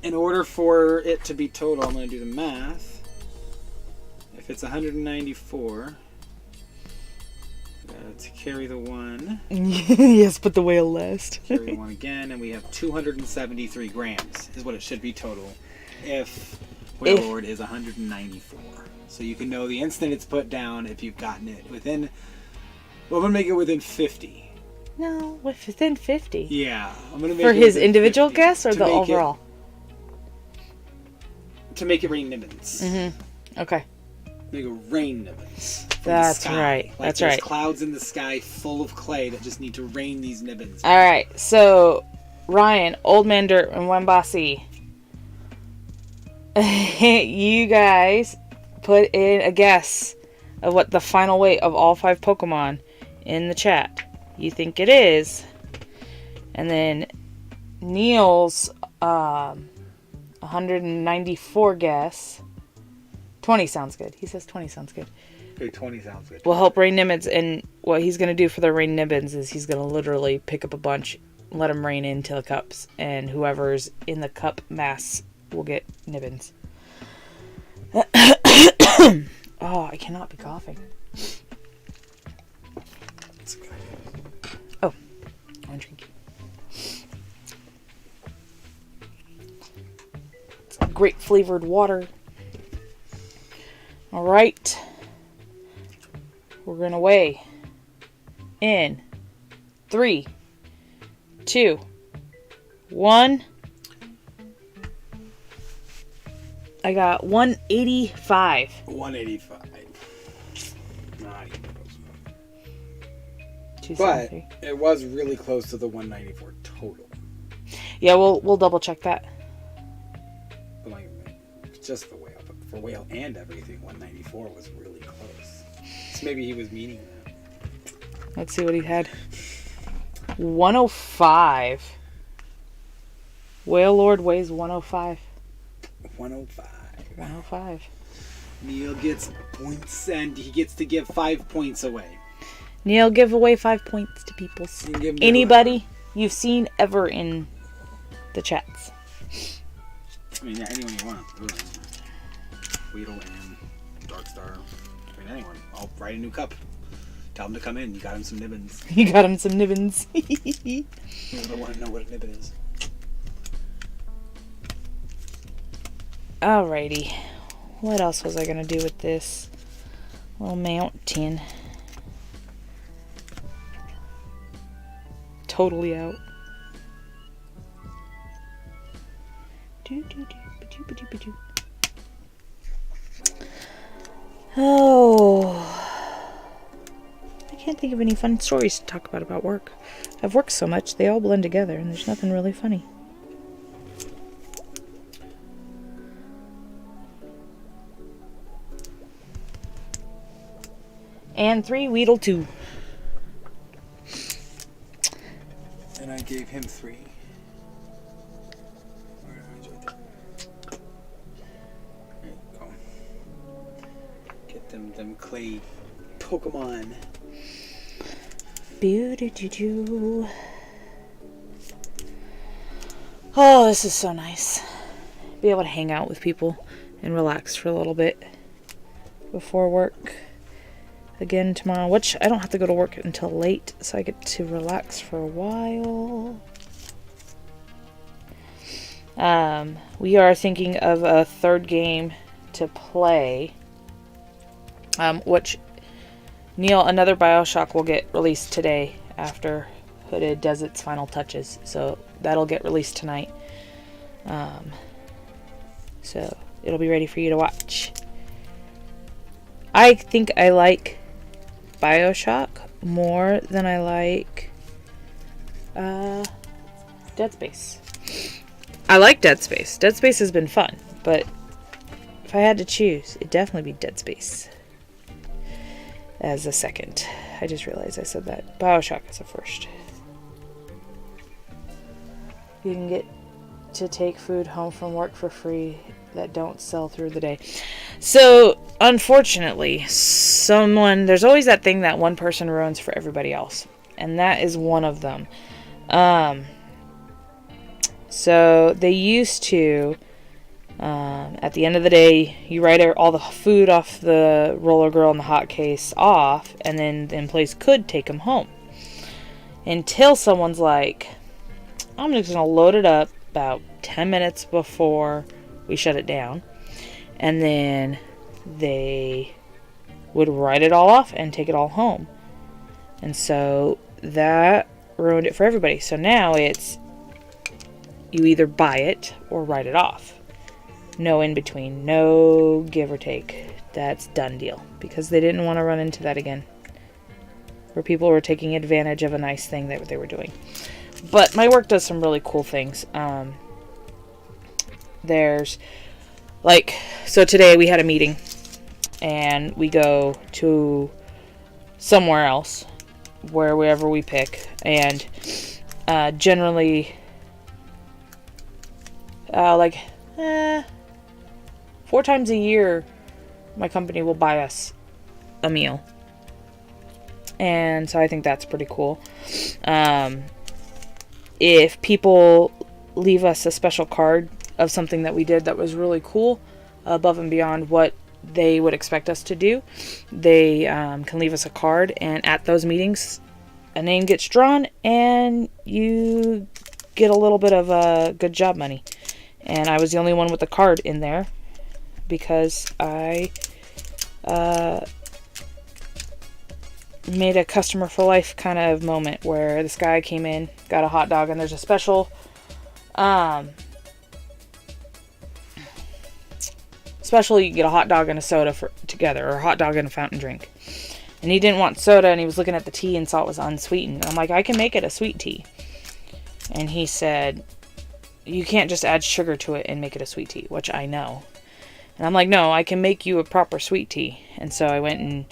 in order for it to be total, I'm going to do the math. If it's 194, to carry the 1. Yes, put the whale last. Carry the 1 again, and we have 273 grams is what it should be total if Whale Lord is 194. So you can know the instant it's put down if you've gotten it within... Well, I'm going to make it within 50. No, within 50. Yeah, I'm gonna make for it his within individual 50 guess or the overall. To make it rain Nibbins. Okay. Make it rain Nibbins. That's right. Like That's there's right. Clouds in the sky full of clay that just need to rain these Nibbins. All right. So Ryan, Old Man Dirt, and Wembasi, you guys put in a guess of what the final weight of all 5 Pokemon in the chat you think it is. And then Neil's 194 guess. 20 sounds good. He says 20 sounds good. Okay, 20 sounds good. Will help rain Nibbins, and what he's going to do for the rain Nibbins is he's going to literally pick up a bunch, let them rain into the cups, and whoever's in the cup mass will get Nibbins. Oh, I cannot be coughing. Oh, I'm drinking. It's great flavored water. All right. We're going to weigh in 3, 2, 1. I got 185. 185. Not even close. But it was really close to the 194 total. Yeah, we'll double check that. But like, just the whale, but for whale and everything, 194 was really close. So maybe he was meaning that. Let's see what he had. 105. Whale Lord weighs 105. 105. 105. Neil gets points, and he gets to give 5 points away. Neil, give away 5 points to people. Anybody you've seen ever in the chats. I mean, yeah, anyone you want. Weedle and Darkstar. I mean, anyone. I'll write a new cup. Tell him to come in. You got him some nibbins. You got him some nibbins. You don't want to know what a nibbin is. Alrighty. What else was I going to do with this little mountain? Totally out. Oh. I can't think of any fun stories to talk about work. I've worked so much, they all blend together, and there's nothing really funny. And 3, Weedle 2. And I gave him 3. There you go. Get them clay Pokemon. Boo-doo-doo-doo. Oh, this is so nice. Be able to hang out with people and relax for a little bit before work again tomorrow, which I don't have to go to work until late, so I get to relax for a while. We are thinking of a third game to play, which Neil, another BioShock will get released today after Hooded does its final touches, so that'll get released tonight. So it'll be ready for you to watch. I think I like BioShock more than I like Dead Space. I like Dead Space. Dead Space has been fun, but if I had to choose, it'd definitely be Dead Space as a second. I just realized I said that. BioShock is a first. You can get to take food home from work for free that don't sell through the day. So, unfortunately, there's always that thing that one person ruins for everybody else. And that is one of them. So, they used to, at the end of the day, you write all the food off the roller girl and the hot case off, and then the employees could take them home. Until someone's like, I'm just going to load it up about 10 minutes before we shut it down, and then they would write it all off and take it all home. And so that ruined it for everybody. So now it's you either buy it or write it off. No in between, no give or take. That's done deal, because they didn't want to run into that again, where people were taking advantage of a nice thing that they were doing. But my work does some really cool things. There's so today we had a meeting and we go to somewhere else, wherever we pick, and generally 4 times a year my company will buy us a meal, and so I think that's pretty cool. If people leave us a special card of something that we did that was really cool, above and beyond what they would expect us to do, they can leave us a card, and at those meetings a name gets drawn and you get a little bit of good job money. And I was the only one with the card in there because I made a customer for life kind of moment where this guy came in, got a hot dog, and there's a special you get a hot dog and a soda together, or a hot dog and a fountain drink. And he didn't want soda, and he was looking at the tea and saw it was unsweetened. I'm like, I can make it a sweet tea. And he said, you can't just add sugar to it and make it a sweet tea, which I know. And I'm like, no, I can make you a proper sweet tea. And so I went and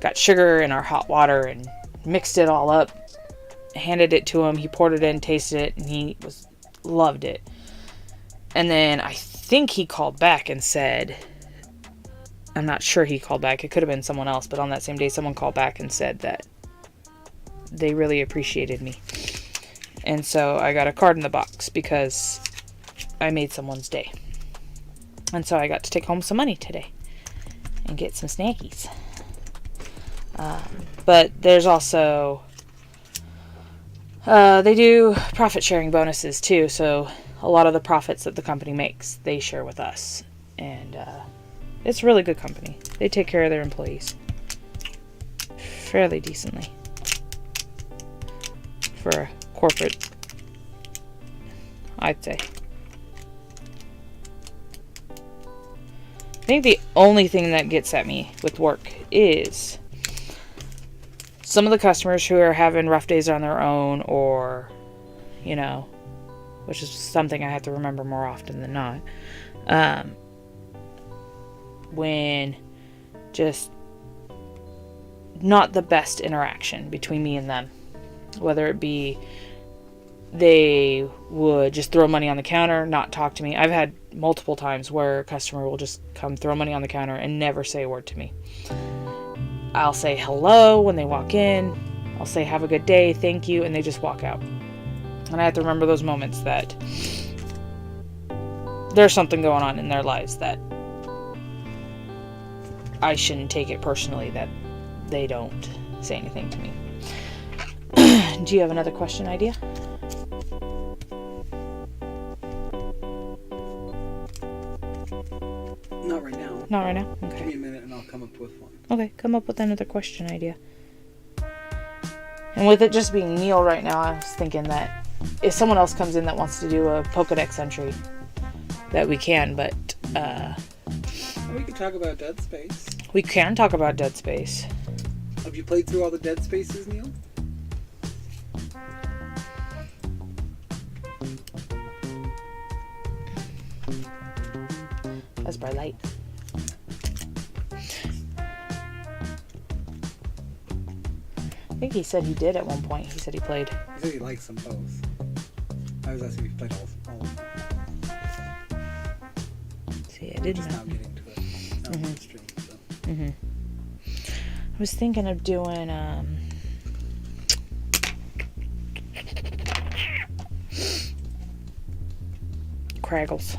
got sugar in our hot water and mixed it all up, handed it to him. He poured it in, tasted it, and he loved it. And then I think he called back and said, I'm not sure he called back. It could have been someone else, but on that same day, someone called back and said that they really appreciated me. And so I got a card in the box because I made someone's day. And so I got to take home some money today and get some snackies. But there's also, they do profit sharing bonuses too. So a lot of the profits that the company makes, they share with us. And it's a really good company. They take care of their employees fairly decently for a corporate, I'd say. I think the only thing that gets at me with work is some of the customers who are having rough days on their own, or, you know, which is something I have to remember more often than not. When just not the best interaction between me and them. Whether it be they would just throw money on the counter, not talk to me. I've had multiple times where a customer will just come throw money on the counter and never say a word to me. I'll say hello when they walk in. I'll say have a good day, thank you, and they just walk out. And I have to remember those moments that there's something going on in their lives that I shouldn't take it personally that they don't say anything to me. Do you have another question idea? Not right now. Not right now? Okay. Give me a minute and I'll come up with one. Okay, come up with another question idea. And with it just being Neil right now, I was thinking that if someone else comes in that wants to do a Pokedex entry, that we can, but we could talk about Dead Space. We can talk about Dead Space. Have you played through all the Dead Spaces, Neil? That's bright light. I think he said he did at one point. He said he played. He said he likes them both. I was asking if he played all of them. See, I didn't just know. now getting to it. Now on the stream, so. I was thinking of doing Kraggles.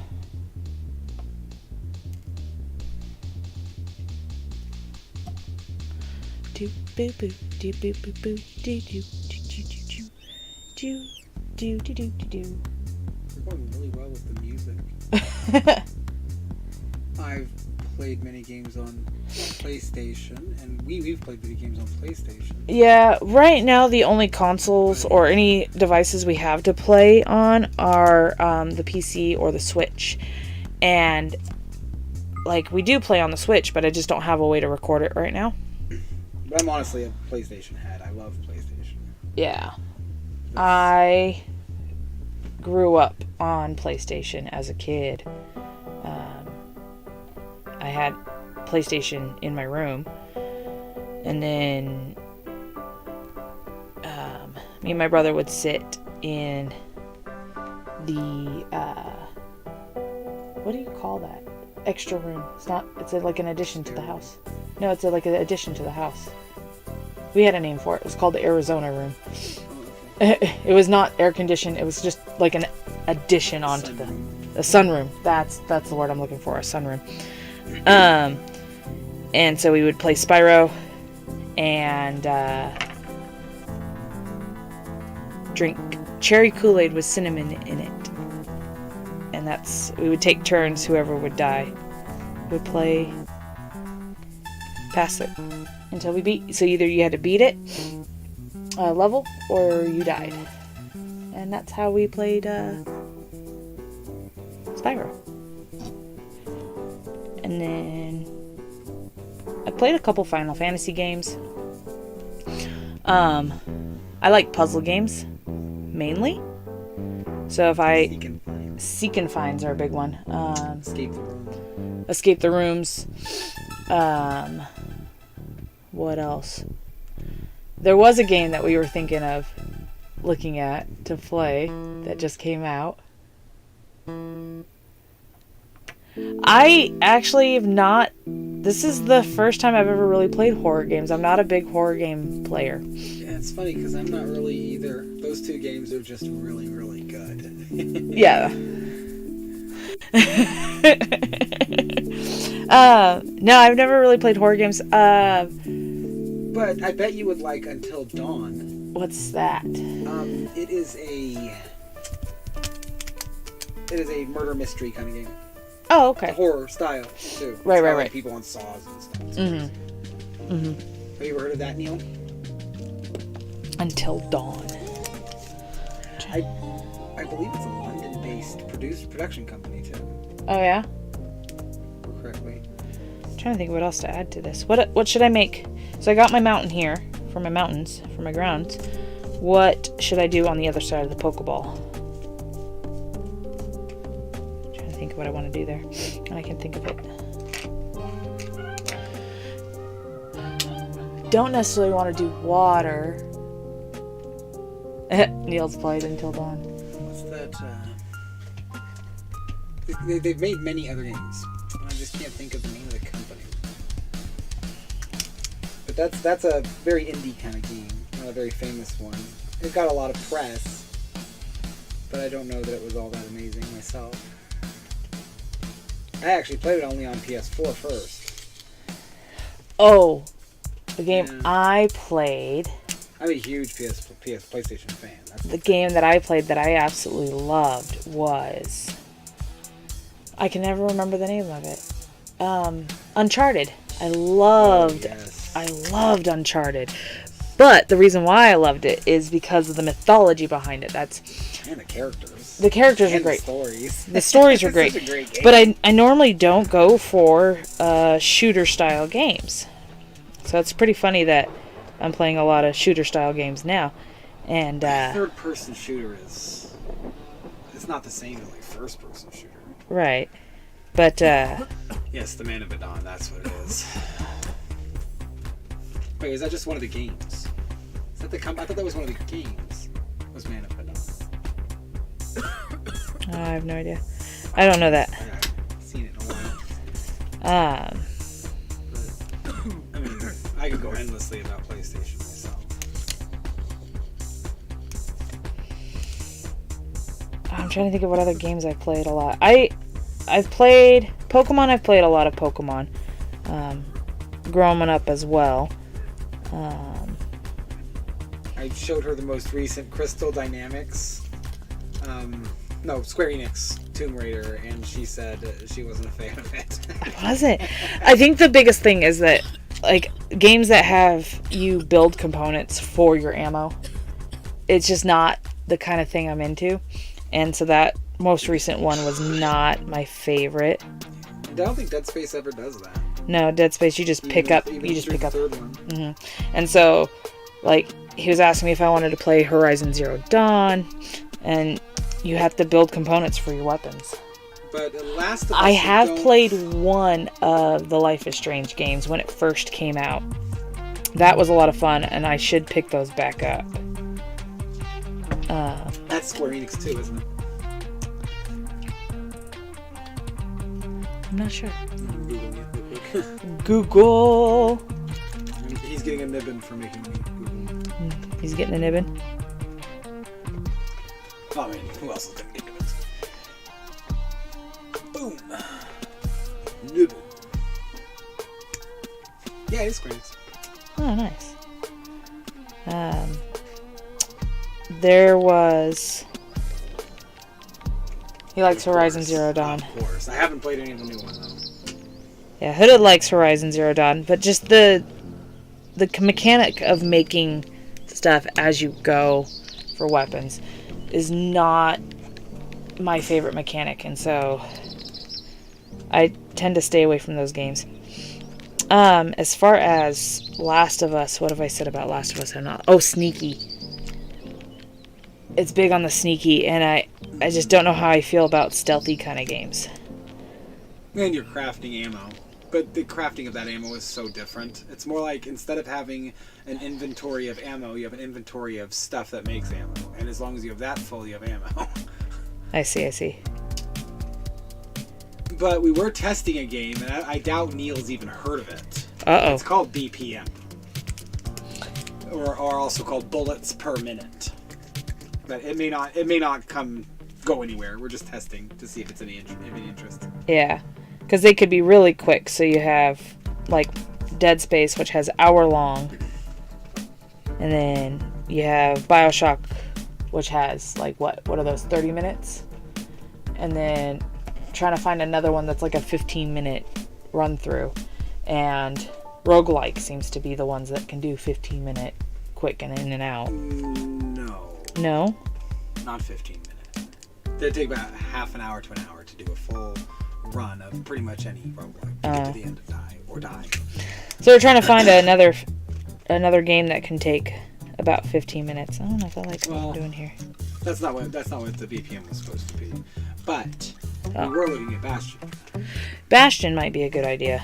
Do boo boo do boo boo boo do do do do do do do do do do. We're going really well with the music. I've played many games on PlayStation, and we've played many games on PlayStation. Yeah, right now the only consoles or any devices we have to play on are the PC or the Switch. And, like, we do play on the Switch, but I just don't have a way to record it right now. But I'm honestly a PlayStation head. I love PlayStation. Yeah. I grew up on PlayStation as a kid. I had PlayStation in my room, and then me and my brother would sit in the what do you call that? Extra room. It's like an addition to the house. No, it's like an addition to the house. We had a name for it. It was called the Arizona room. It was not air conditioned. It was just like an addition onto the sunroom. That's the word I'm looking for, a sunroom. And so we would play Spyro and drink cherry Kool-Aid with cinnamon in it. And we would take turns, whoever would die would play pass it. until we beat. So either you had to beat it level or you died, and that's how we played Spyro. And then I played a couple Final Fantasy games. I like puzzle games mainly. So if I Seek and Finds are a big one. Escape the Rooms. What else? There was a game that we were thinking of looking at to play that just came out. I actually have not... This is the first time I've ever really played horror games. I'm not a big horror game player. Yeah, it's funny because I'm not really either. Those two games are just really, really good. Yeah. No, I've never really played horror games. But I bet you would like Until Dawn. What's that? It is a murder mystery kind of game. Oh, okay. It's a horror style too. Right. Like people on saws and stuff. Mm-hmm. Have you ever heard of that, Neil? Until Dawn. I believe it's a London-based production company too. Oh yeah. Correctly. I'm trying to think what else to add to this. What should I make? So I got my mountain here for my mountains, for my grounds. What should I do on the other side of the Pokeball? I'm trying to think of what I want to do there, and I can think of it. Don't necessarily want to do water. Neil's played Until Dawn. What's that? They've made many other games. I just can't think of the name of the company. But that's a very indie kind of game, not a very famous one. It got a lot of press, but I don't know that it was all that amazing myself. I actually played it only on PS4 first. Oh, the game I played. I'm a huge PlayStation fan. That's the game that I played that I absolutely loved was... I can never remember the name of it. Uncharted. I loved Uncharted. But the reason why I loved it is because of the mythology behind it. And the characters. The characters are great. The stories were great. Such a great game. But I normally don't go for shooter style games. So it's pretty funny that I'm playing a lot of shooter style games now. And third person shooter it's not the same as like first person shooter. Right. But yes, the Man of Medan, that's what it is. Wait, is that just one of the games? Is that I thought that was one of the games. Was Man of Medan. I have no idea. I don't know that. Yeah, I've seen it in a while. But, I mean, I could go endlessly about PlayStation myself. I'm trying to think of what other games I've played a lot. I've played Pokemon. I've played a lot of Pokemon. Growing up as well. I showed her the most recent Crystal Dynamics. Square Enix Tomb Raider, and she said she wasn't a fan of it. Was it? I think the biggest thing is that, like, games that have you build components for your ammo, it's just not the kind of thing I'm into. And so that most recent one was not my favorite. I don't think Dead Space ever does that. No, Dead Space, you just pick up. The third one. Mm-hmm. And so, like, he was asking me if I wanted to play Horizon Zero Dawn, and you have to build components for your weapons. But Last of Us, I have played one of the Life is Strange games when it first came out. That was a lot of fun, and I should pick those back up. That's Square Enix too, isn't it? I'm not sure. I'm Googling it real quick. Google. He's getting a nibbin for making me Google. He's getting a nibbin. Oh, I mean, who else is going to get nibbins? Boom. Nibbin. Yeah, it's Square Enix. Oh, nice. There was... He likes Horizon Zero Dawn. Of course. I haven't played any of the new ones, though. Yeah, Hooded likes Horizon Zero Dawn, but just the the mechanic of making stuff as you go for weapons is not my favorite mechanic, and so I tend to stay away from those games. As far as Last of Us, what have I said about Last of Us? Sneaky. It's big on the sneaky, and I just don't know how I feel about stealthy kind of games. And you're crafting ammo. But the crafting of that ammo is so different. It's more like, instead of having an inventory of ammo, you have an inventory of stuff that makes ammo. And as long as you have that full, you have ammo. I see. But we were testing a game, and I doubt Neil's even heard of it. Uh-oh. It's called BPM. Or also called bullets per minute. But it may not go anywhere. We're just testing to see if it's any interest. Yeah. Because they could be really quick. So you have, like, Dead Space, which has hour long. And then you have Bioshock, which has, like, what are those, 30 minutes? And then trying to find another one that's like a 15-minute run-through. And roguelike seems to be the ones that can do 15-minute quick and in and out. No? Not 15 minutes. They take about half an hour to an hour to do a full run of pretty much any roguelike to get to the end of die. So we're trying to find another game that can take about 15 minutes. I don't know if I like what I'm doing here. That's not what the BPM was supposed to be. But we were looking at Bastion. Bastion might be a good idea.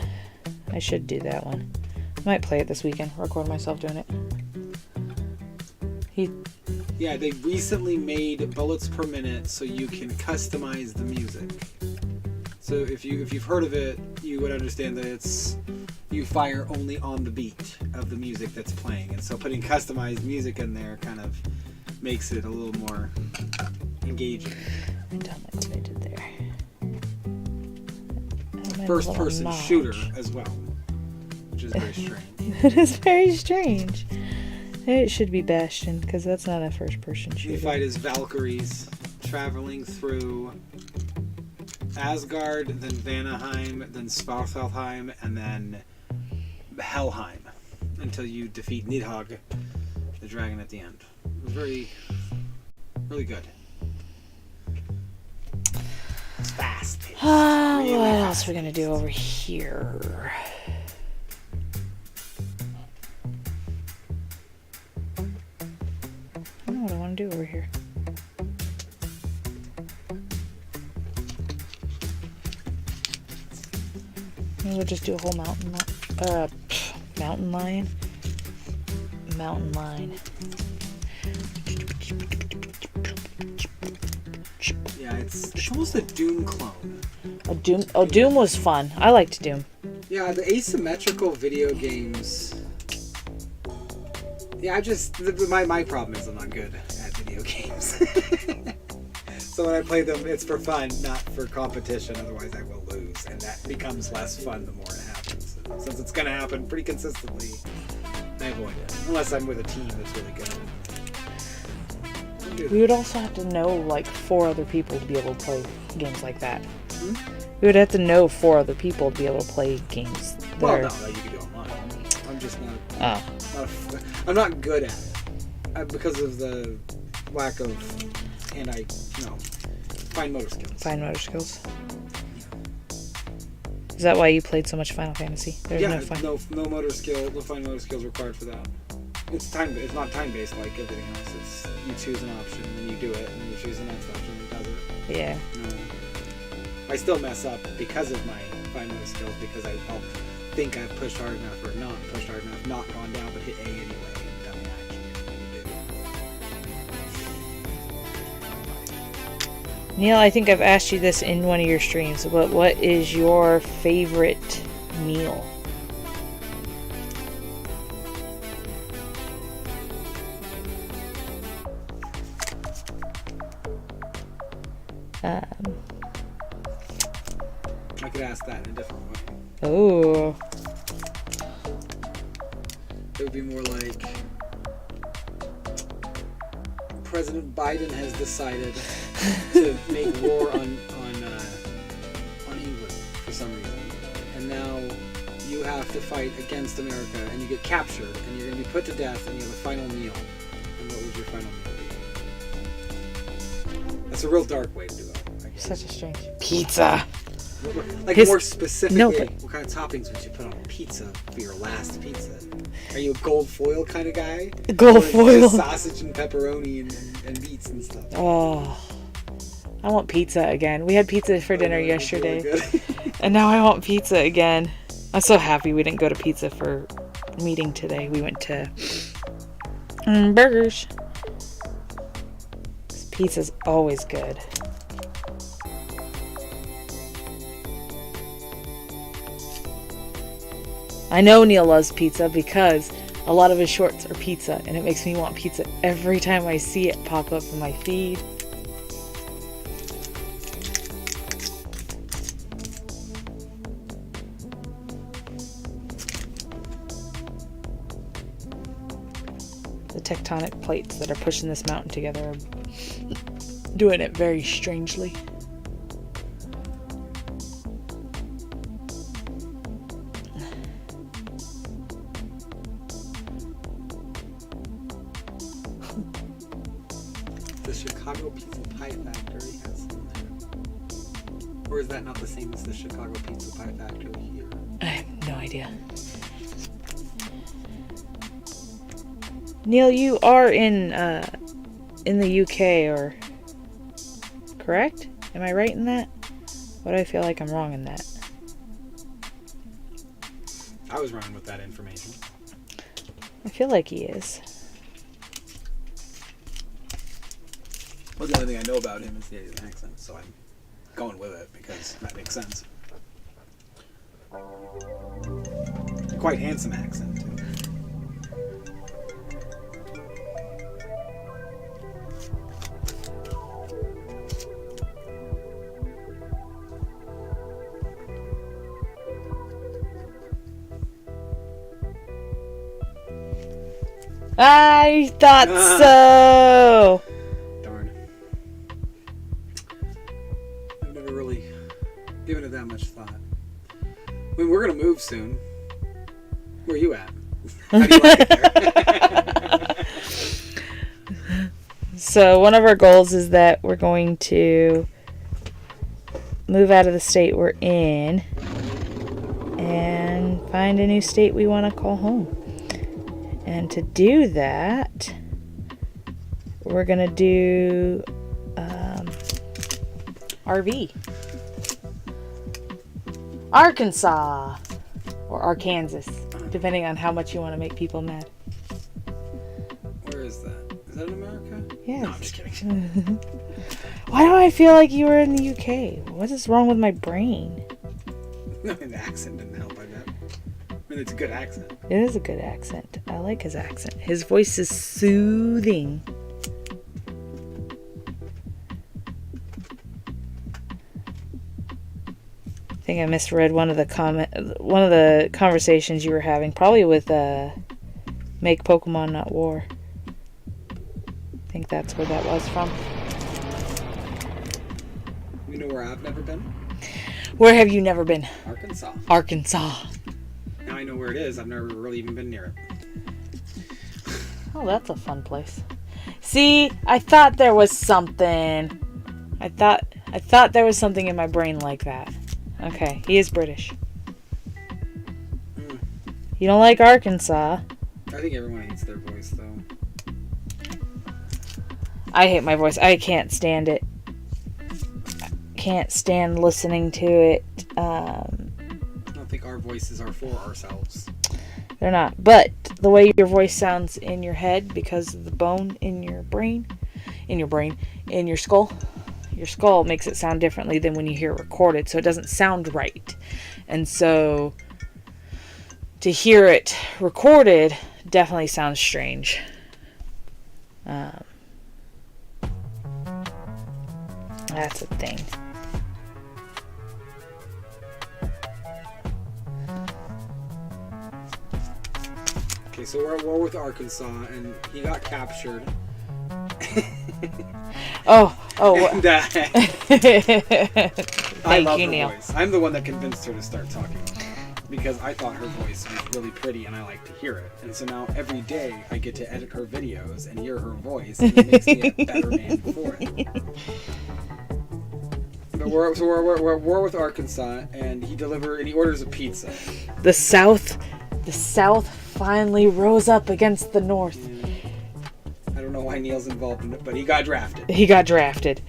I should do that one. Might play it this weekend. Record myself doing it. Yeah, they recently made bullets per minute so you can customize the music. So if you've heard of it, you would understand that you fire only on the beat of the music that's playing. And so putting customized music in there kind of makes it a little more engaging. I don't like what I did there. First-person shooter as well, which is very strange. It is very strange. It should be Bastion, because that's not a first-person shooter. You fight as Valkyries, traveling through Asgard, then Vanaheim, then Svartalfheim, and then Helheim, until you defeat Nidhogg, the dragon at the end. It was very, really good. It's fast. Really what else are we going to do over here? I don't know what I want to do over here. Maybe we'll just do a whole mountain line. Mountain line. Yeah, it's almost a Doom clone. Doom was fun. I liked Doom. Yeah, the asymmetrical video games. Yeah, my problem is I'm not good at video games. So when I play them, it's for fun, not for competition. Otherwise, I will lose, and that becomes less fun the more it happens. And since it's going to happen pretty consistently, I avoid it. Unless I'm with a team that's really good at it. We would also have to know, like, 4 other people to be able to play games like that. We would have to know 4 other people to be able to play games. No, you can do online. I'm just not. I'm not good at it because of the lack of fine motor skills. Fine motor skills. Is that why you played so much Final Fantasy? There's no motor skill, no fine motor skills required for that. It's not time based like everything else. It's you choose an option and you do it, and then you choose the next option and it does it. Yeah. I still mess up because of my fine motor skills because I'll think I've pushed hard enough or not pushed hard enough, not gone down, but hit A anyway and done the action. Neil, I think I've asked you this in one of your streams, but what is your favorite meal? I could ask that in a different way. Oh. It would be more like President Biden has decided to make war on England for some reason, and now you have have to fight against America, and you get captured, and you're going to be put to death, and you have a final meal. And what would your final meal be? That's a real dark way to do it, I guess. Such a strange pizza. Like, more specifically, what kind of toppings would you put on a pizza for your last pizza? Are you a gold foil kind of guy? Gold foil. Sausage and pepperoni and meats and stuff. Oh, I want pizza again. We had pizza for dinner yesterday, really and now I want pizza again. I'm so happy we didn't go to pizza for meeting today. We went to burgers. Pizza's always good. I know Neil loves pizza because a lot of his shorts are pizza, and it makes me want pizza every time I see it pop up in my feed. The tectonic plates that are pushing this mountain together are doing it very strangely. The Chicago Pizza Pie Factory has some there. Or is that not the same as the Chicago Pizza Pie Factory here? I have no idea. Neil, you are in the UK, or correct? Am I right in that? Why do I feel like I'm wrong in that? I was running with that information. I feel like he is. Well, the only thing I know about him is the Asian accent, so I'm going with it because that makes sense. Quite handsome accent, too. I thought so! Darn. I've never really given it that much thought. I mean, we're going to move soon. Where are you at? How do you like it there? So one of our goals is that we're going to move out of the state we're in and find a new state we want to call home. And to do that, we're going to do RV. Arkansas. Or Arkansas, depending on how much you want to make people mad. Where is that? Is that in America? Yes. No, I'm just kidding. Why do I feel like you were in the UK? What is wrong with my brain? I mean, the accent didn't help, I bet. I mean, it's a good accent. It is a good accent. I like his accent. His voice is soothing. I think I misread one of the conversations you were having, probably with Make Pokemon Not War. I think that's where that was from. You know where I've never been? Where have you never been? Arkansas. Arkansas. Now I know where it is. I've never really even been near it. Oh, that's a fun place. See, I thought there was something. I thought there was something in my brain like that. Okay, he is British. You don't like Arkansas. I think everyone hates their voice, though. I hate my voice. I can't stand it. Can't stand listening to it. I don't think our voices are for ourselves. They're not. But the way your voice sounds in your head because of the bone in your brain, in your skull makes it sound differently than when you hear it recorded. So it doesn't sound right. And so to hear it recorded definitely sounds strange. That's a thing. Okay, so we're at war with Arkansas, and he got captured. Oh. And, Thank I love you, her Neil. voice. I'm the one that convinced her to start talking. because I thought her voice was really pretty and I like to hear it. And so now every day I get to edit her videos and hear her voice, and it makes me a better man for it. But we're at war with Arkansas, and he orders a pizza. The South finally rose up against the North. Yeah. I don't know why Neil's involved in it, but he got drafted.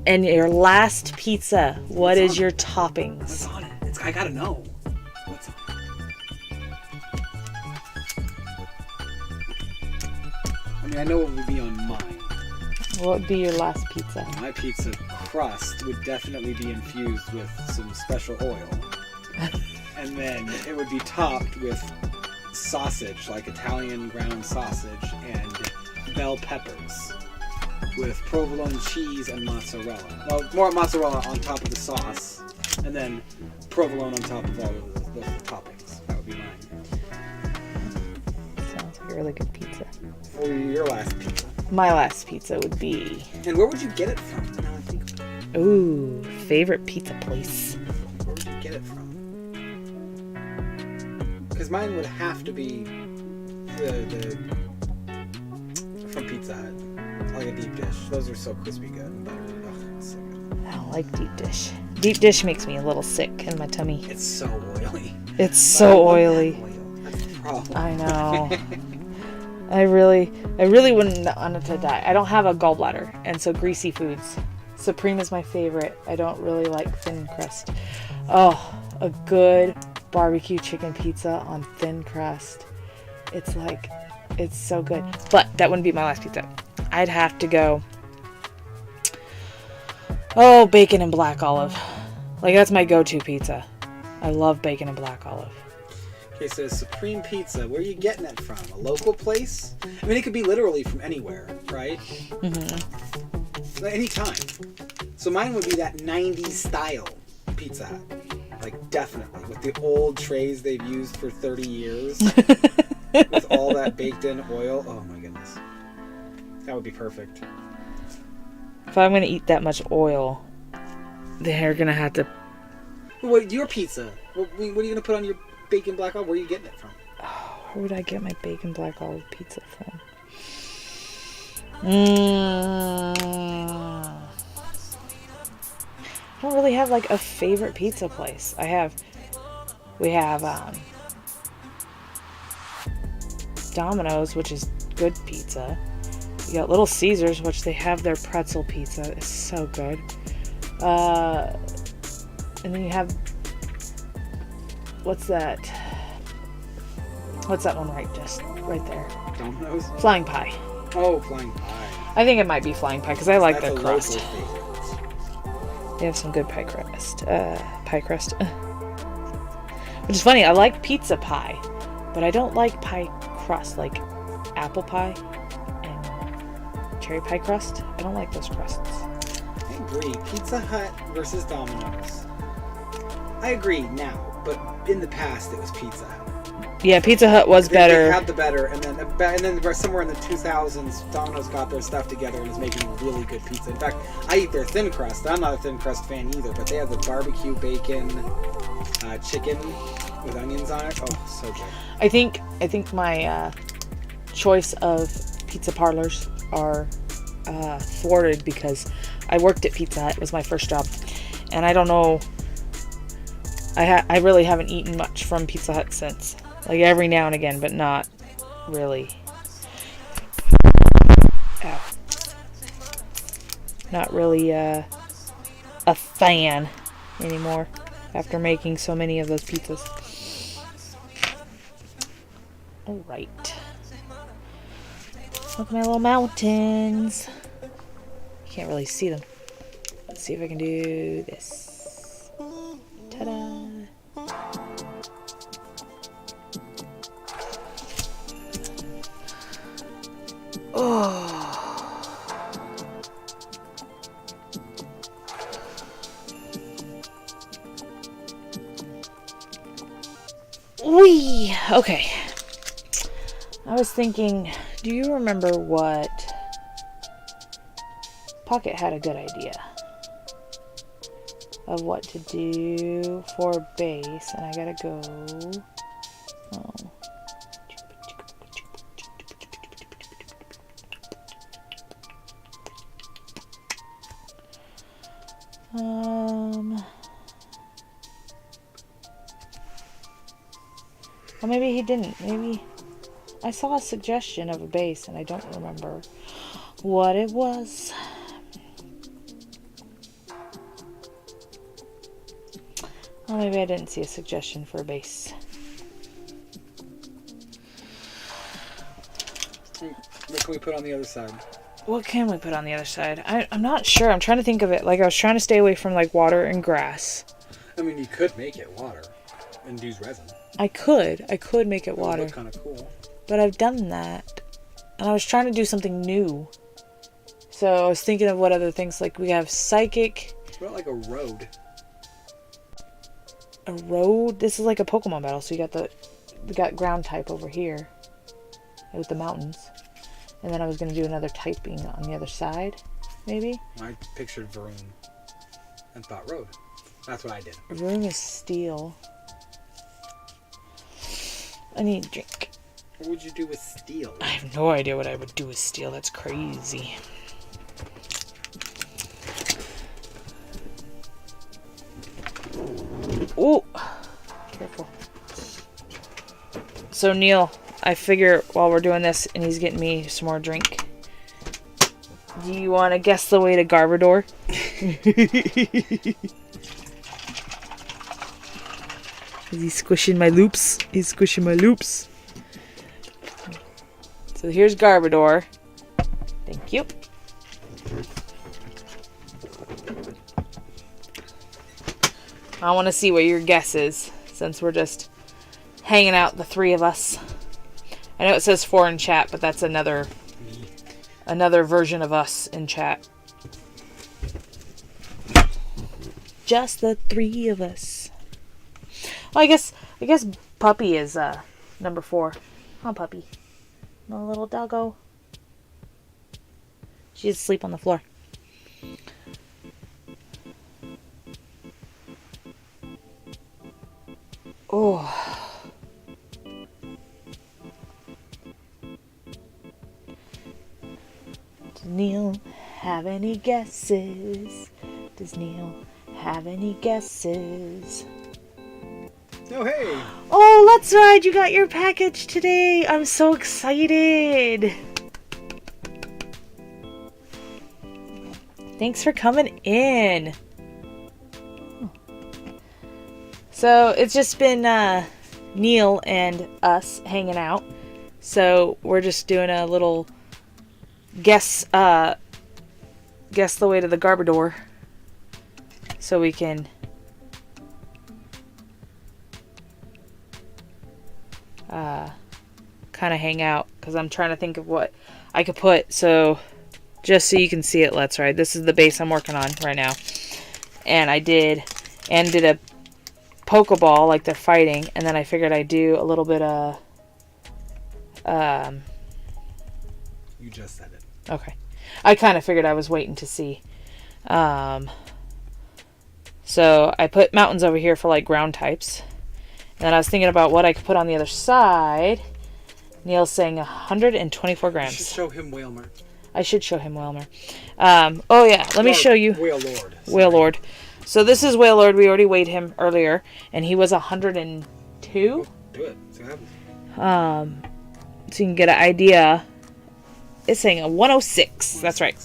And your last pizza, what is your toppings? What's on it? I gotta know. What's on it? I mean, I know what would be on mine. What would be your last pizza? My pizza crust would definitely be infused with some special oil. And then it would be topped with sausage, like Italian ground sausage, and bell peppers. With provolone cheese and mozzarella. Well, more mozzarella on top of the sauce, and then provolone on top of all of the toppings. That would be mine. Sounds like a really good pizza. For your last pizza. My last pizza would be... And where would you get it from? Now I think about it. Ooh, favorite pizza place. Where would you get it from? Because mine would have to be from Pizza Hut. Like a deep dish. Those are so crispy good and buttery. Oh, it's so good. I don't like deep dish. Deep dish makes me a little sick in my tummy. It's so oily. It's so oily. That's the problem. I know. I really wouldn't want it to die. I don't have a gallbladder, and so greasy foods. Supreme is my favorite. I don't really like thin crust. Oh, a good barbecue chicken pizza on thin crust. It's so good. But that wouldn't be my last pizza. I'd have to go, bacon and black olive. Like, that's my go-to pizza. I love bacon and black olive. Okay, so Supreme Pizza, where are you getting it from? A local place? I mean, it could be literally from anywhere, right? Mm-hmm. Anytime. So mine would be that 90s style Pizza Hut. Like, definitely. With the old trays they've used for 30 years. With all that baked in oil. Oh, my goodness. That would be perfect. If I'm going to eat that much oil, they're going to have to... What, your pizza? What are you going to put on your bacon black olive? Where are you getting it from? Oh, where would I get my bacon black olive pizza from? I don't really have, like, a favorite pizza place. We have Domino's, which is good pizza. You got Little Caesars, which they have their pretzel pizza. It's so good. And then you have... What's that one right there? Domino's? Flying Pie. Oh, Flying Pie. I think it might be Flying Pie, because I like That's the a crust. local favorite. They have some good pie crust. Which is funny, I like pizza pie, but I don't like pie crust, like apple pie and cherry pie crust. I don't like those crusts. I agree. Pizza Hut versus Domino's. I agree now, but in the past it was Pizza Hut. Yeah, Pizza Hut was better. They had the better, and then somewhere in the 2000s, Domino's got their stuff together and is making really good pizza. In fact, I eat their thin crust. I'm not a thin crust fan either, but they have the barbecue bacon chicken with onions on it. Oh, so good. I think my choice of pizza parlors are thwarted because I worked at Pizza Hut. It was my first job, and I don't know. I really haven't eaten much from Pizza Hut since. Like every now and again, but not really. Ow. Not really a fan anymore after making so many of those pizzas. Alright. Look at my little mountains. You can't really see them. Let's see if I can do this. Ta-da! Oh. Wee. Okay. I was thinking, do you remember what Pocket had a good idea? of what to do for base, and I gotta go. Oh. Well, maybe he didn't. Maybe I saw a suggestion of a base, and I don't remember what it was. Well, maybe I didn't see a suggestion for a base. What can we put on the other side? What can we put on the other side? I'm not sure. I'm trying to think of it. Like, I was trying to stay away from, like, water and grass. I mean, you could make it water and use resin. I could make it water. That would look kind of cool. But I've done that. And I was trying to do something new. So I was thinking of what other things, like we have psychic. It's about like a road. A road? This is like a Pokemon battle. So we got ground type over here. With the mountains. And then I was going to do another typing on the other side. Maybe? I pictured Vroom and thought road. That's what I did. Vroom is steel. I need a drink. What would you do with steel? I have no idea what I would do with steel. That's crazy. Ooh. Careful. So, Neil, I figure while we're doing this and he's getting me some more drink, do you want to guess the way to Garbodor? Is he squishing my loops? He's squishing my loops. So here's Garbodor. Thank you. I want to see what your guess is, since we're just hanging out, the three of us. I know it says 4 in chat, but that's another version of us in chat. Just the three of us. Well, I guess Puppy is number 4. Huh, Puppy? My little doggo. She's asleep on the floor. Oh. Does Neil have any guesses? Does Neil have any guesses? Oh, hey! Oh, Let's Ride! You got your package today! I'm so excited! Thanks for coming in! So, it's just been Neil and us hanging out. So, we're just doing a little guess the way to the Garbodor. So we can kind of hang out, because I'm trying to think of what I could put. So just so you can see it, Let's Ride. This is the base I'm working on right now, and I did a Pokeball like they're fighting, and then I figured I'd do a little bit of You just said it. Okay, I kind of figured I was waiting to see. So I put mountains over here for like ground types. And then I was thinking about what I could put on the other side. Neil's saying 124 grams. You should show him Wailmer. I should show him Wailmer. Oh yeah, let me show you. Wailord. Wailord. So this is Wailord. We already weighed him earlier, and he was 102. Do it. See what happens. So you can get an idea. It's saying a 106. That's right.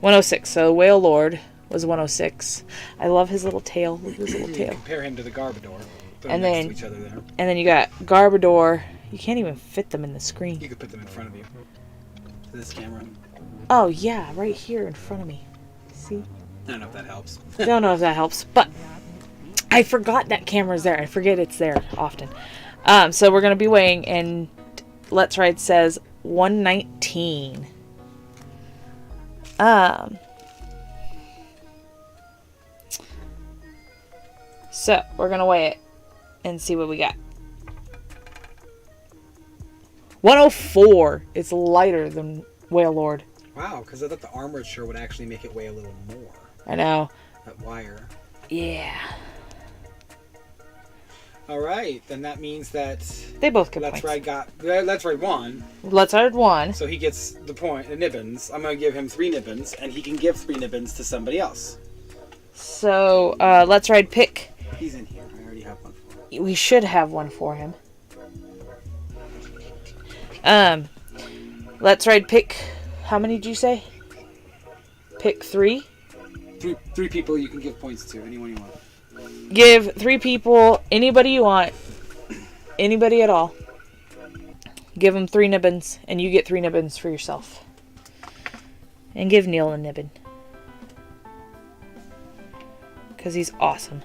106. So Wailord was 106. I love his little tail. Look at his little tail. Compare him to the Garbodor. And next then, to each other there. And then you got Garbodor. You can't even fit them in the screen. You could put them in front of you. To this camera. Oh yeah, right here in front of me. See? I don't know if that helps. Don't know if that helps, but I forgot that camera's there. I forget it's there often. So we're gonna be weighing, and Let's Ride says 119. So we're gonna weigh it and see what we got. 104. It's lighter than Wailord. Wow, because I thought the armored shirt would actually make it weigh a little more. I know. That wire. Yeah. All right, then that means that They both get Let's points. Ride won. Let's Ride won. So he gets the nibbins. I'm going to give him 3 nibbins, and he can give 3 nibbins to somebody else. So, Let's Ride pick. He's in here. I already have one for him. We should have one for him. Let's Ride pick. How many did you say? Pick 3? 3 people you can give points to. Anyone you want. Give 3 people, anybody you want. Anybody at all. Give them 3 nibbins, and you get 3 nibbins for yourself. And give Neil a nibbin. Because he's awesome.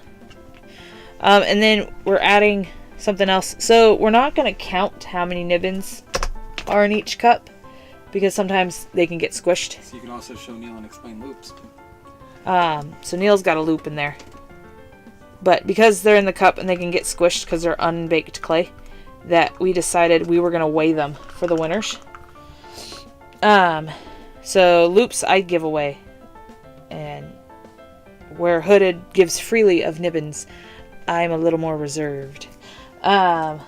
And then we're adding something else. So we're not going to count how many nibbins are in each cup, because sometimes they can get squished. So you can also show Neil and explain loops. So Neil's got a loop in there. But because they're in the cup and they can get squished because they're unbaked clay, that we decided we were going to weigh them for the winners. So loops I'd give away. And where Hooded gives freely of nibbins, I'm a little more reserved. I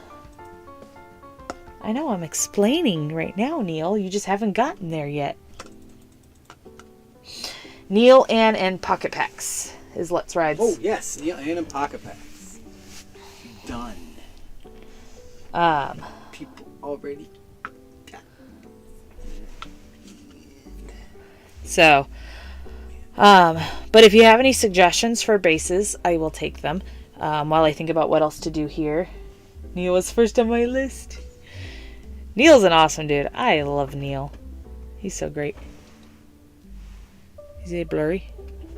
know I'm explaining right now, Neil. You just haven't gotten there yet. Neil, Ann, and Pocket Packs is Let's Ride's. Oh, yes. Neil, Ann, and Pocket Packs. Done. People already got. So, but if you have any suggestions for bases, I will take them. While I think about what else to do here. Neil was first on my list. Neil's an awesome dude. I love Neil. He's so great. Is it blurry?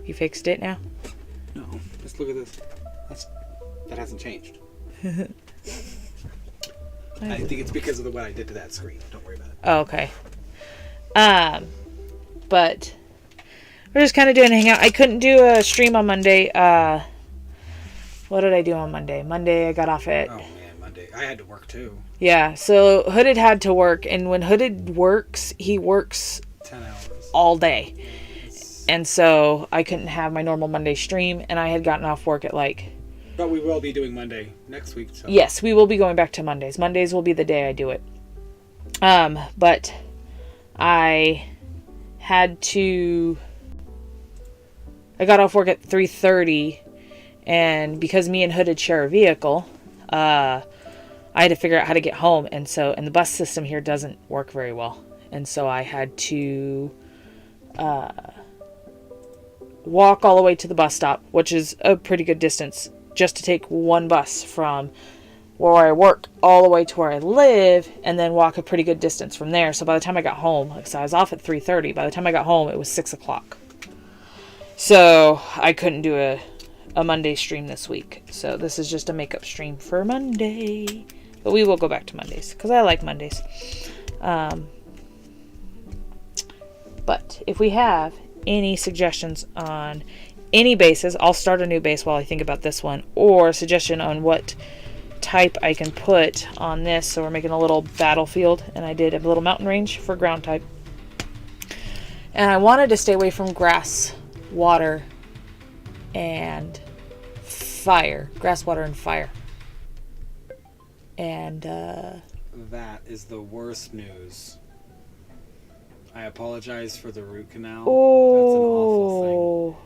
You fixed it now? No, just look at this. That hasn't changed. I think it's because of what I did to that screen. Don't worry about it. Oh, okay. But we're just kind of doing a hangout. I couldn't do a stream on Monday. What did I do on Monday? Monday I got off at... Oh, man, Monday. I had to work, too. Yeah, so Hooded had to work. And when Hooded works, he works 10 hours. all day. And so I couldn't have my normal Monday stream. And I had gotten off work at like... But we will be doing Monday next week. So. Yes, we will be going back to Mondays. Mondays will be the day I do it. But I had to... I got off work at 3:30, and because me and Hooded share a vehicle, I had to figure out how to get home, and the bus system here doesn't work very well, and so I had to walk all the way to the bus stop, which is a pretty good distance, just to take one bus from where I work all the way to where I live, and then walk a pretty good distance from there. So by the time I got home, so I was off at 3:30, by the time I got home, it was 6 o'clock. So I couldn't do a Monday stream this week. So this is just a makeup stream for Monday. But we will go back to Mondays, because I like Mondays. But if we have any suggestions on any bases, I'll start a new base while I think about this one. Or a suggestion on what type I can put on this. So we're making a little battlefield, and I did a little mountain range for ground type. And I wanted to stay away from grass, water, and fire. Grass, water, and fire. And that is the worst news. I apologize for the root canal. Oh, that's an awful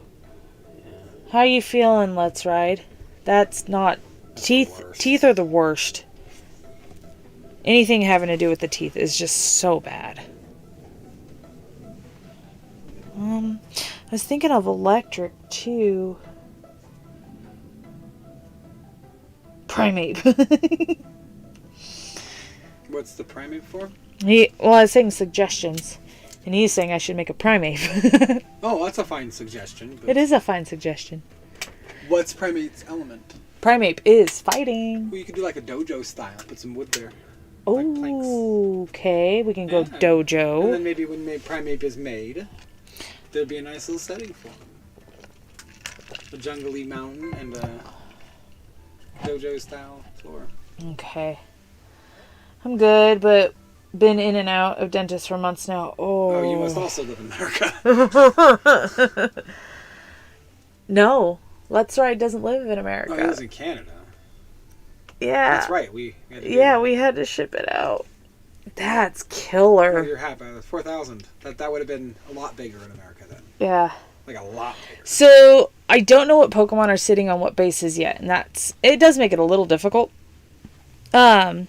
thing. Yeah. How you feeling, Let's Ride? That's not... Teeth are the worst. Anything having to do with the teeth is just so bad. I was thinking of electric, too. Primate. What's the primate for? I was saying suggestions. And he's saying I should make a primate. Oh, that's a fine suggestion. But It is a fine suggestion. what's primate's element? Primate is fighting. Well, you could do like a dojo style. Put some wood there. Oh, okay. We can go Yeah. dojo. And then maybe when primate is made, there'd be a nice little setting for him. A jungly mountain and a dojo style floor. Okay. I'm good, but been in and out of dentists for months now. Oh, you must also live in America. No. Let's Ride doesn't live in Oh, America. he lives in Canada. Yeah. That's right. We had to do Yeah, that. we had to ship it out. That's Oh, killer. you're happy. 4,000. That would have been a lot bigger in America then. Yeah. Like a lot bigger. So, I don't know what Pokemon are sitting on what bases yet, and it does make it a little difficult. But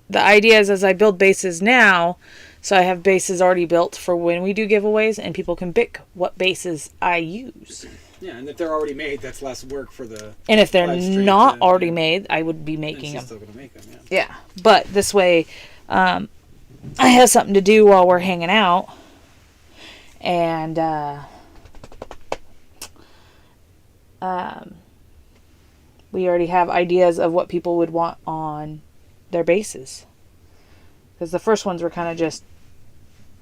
the idea is as I build bases now, so I have bases already built for when we do giveaways, and people can pick what bases I use. Yeah, and if they're already made, that's less work for the. And if they're live stream not to- already made, I would be then making she's them. still gonna make them. Yeah. Yeah, but this way, I have something to do while we're hanging out, and we already have ideas of what people would want on their bases. Because the first ones were kind of just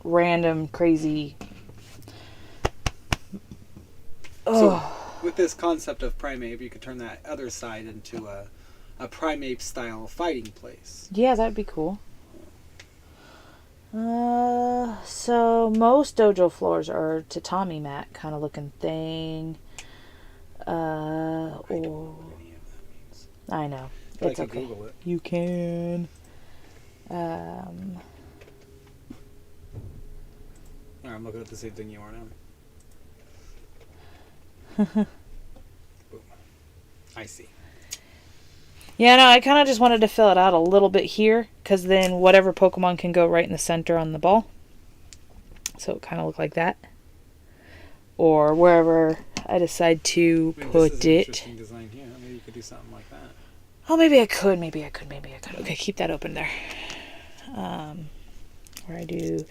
random, crazy. So, with this concept of Primeape, you could turn that other side into a Primeape-style fighting place. Yeah, that'd be cool. So most dojo floors are tatami mat kind of looking thing. I don't know what any of that means. I know. But It's I could okay. Google it. You can. Alright, I'm looking at the same thing you are now. Boom. I see. Yeah, no, I kind of just wanted to fill it out a little bit here, because then whatever Pokemon can go right in the center on the ball. So it kind of looked like that. Or wherever I decide to I mean, put this is an it. interesting design here. Maybe you could do something like that. Oh, maybe I could. Okay, keep that open there. Where I do...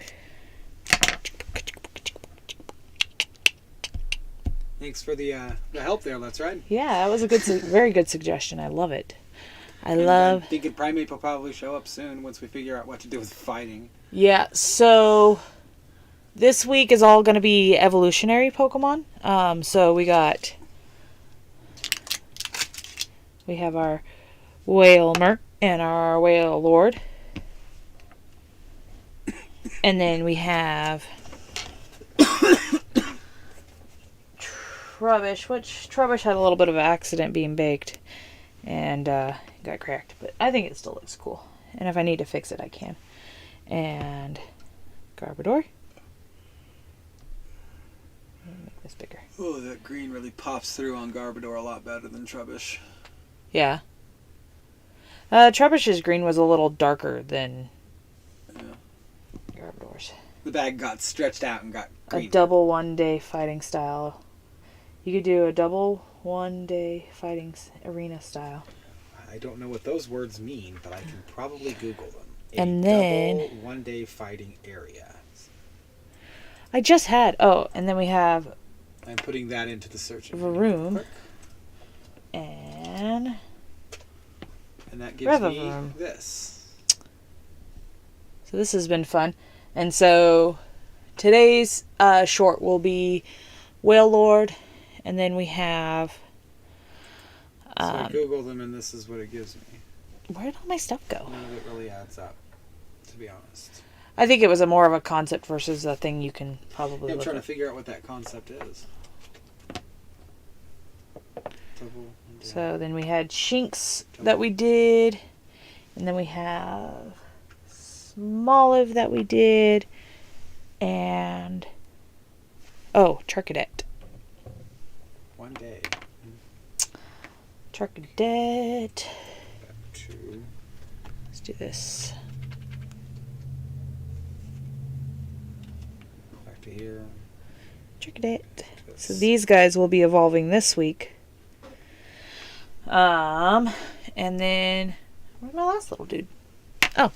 Thanks for the help there, Let's Ride. Yeah, that was a very good suggestion. I love it. And I'm thinking Primeape will probably show up soon once we figure out what to do with fighting. Yeah, so this week is all going to be evolutionary Pokemon. So we have our Whalmer and our Whale Lord. And then we have Trubbish, which Trubbish had a little bit of an accident being baked and got cracked, but I think it still looks cool. And if I need to fix it, I can. And Garbodor. Make this bigger. Oh, that green really pops through on Garbodor a lot better than Trubbish. Yeah. Trubbish's green was a little darker than Garbodor's. The bag got stretched out and got green. A double one-day fighting style. You could do a double one-day fighting arena style. I don't know what those words mean, but I can probably Google them. And then... double one-day fighting area. I just had... Oh, and then we have... I'm putting that into the search engine. Varoom. And that gives me Revovoom. this. So this has been fun. And so today's short will be Whale Lord. And then we have... So I Googled them and this is what it gives me. Where did all my stuff go? None of it really adds up, to be honest. I think it was more of a concept versus a thing you can probably I'm look trying at. to figure out what that concept is. So then we had Shinx that we did. And then we have Smoliv that we did. And... Oh, Charcadet. One day. Charcadet. Two. Let's do this. Back to here. Charcadet. So these guys will be evolving this week. And then... Where's my last little dude? Oh,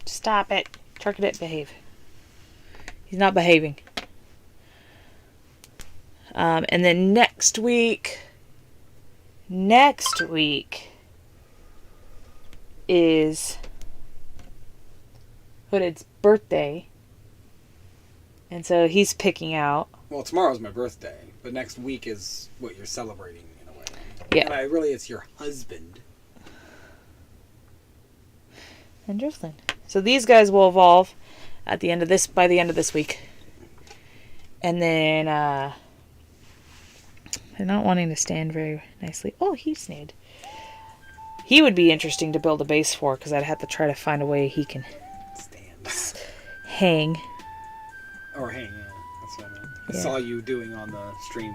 stop it. Charcadet, behave. He's not behaving. And then next week is Hooded's birthday. And so he's picking out. Well, tomorrow's my birthday, but next week is what you're celebrating in a way. Yeah. And really, it's your husband. And Jocelyn. So these guys will evolve by the end of this week. And then They're not wanting to stand very nicely. Oh, he snared. He would be interesting to build a base for, because I'd have to try to find a way he can hang. Or hang, yeah. That's what I meant. I Yeah. saw you doing on the stream.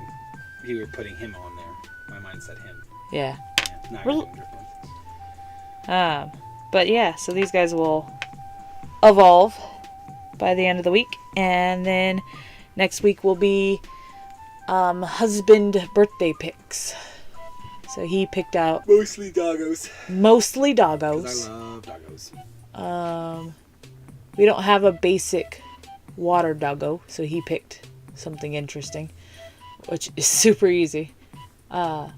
You were putting him on there. My mind said him. Yeah. Yeah, now you're doing drift ones. But yeah, so these guys will evolve by the end of the week. And then next week will be husband birthday picks. So he picked out Mostly doggos. mostly Because doggos. I love doggos. We don't have a basic water doggo, so he picked something interesting, which is super easy. So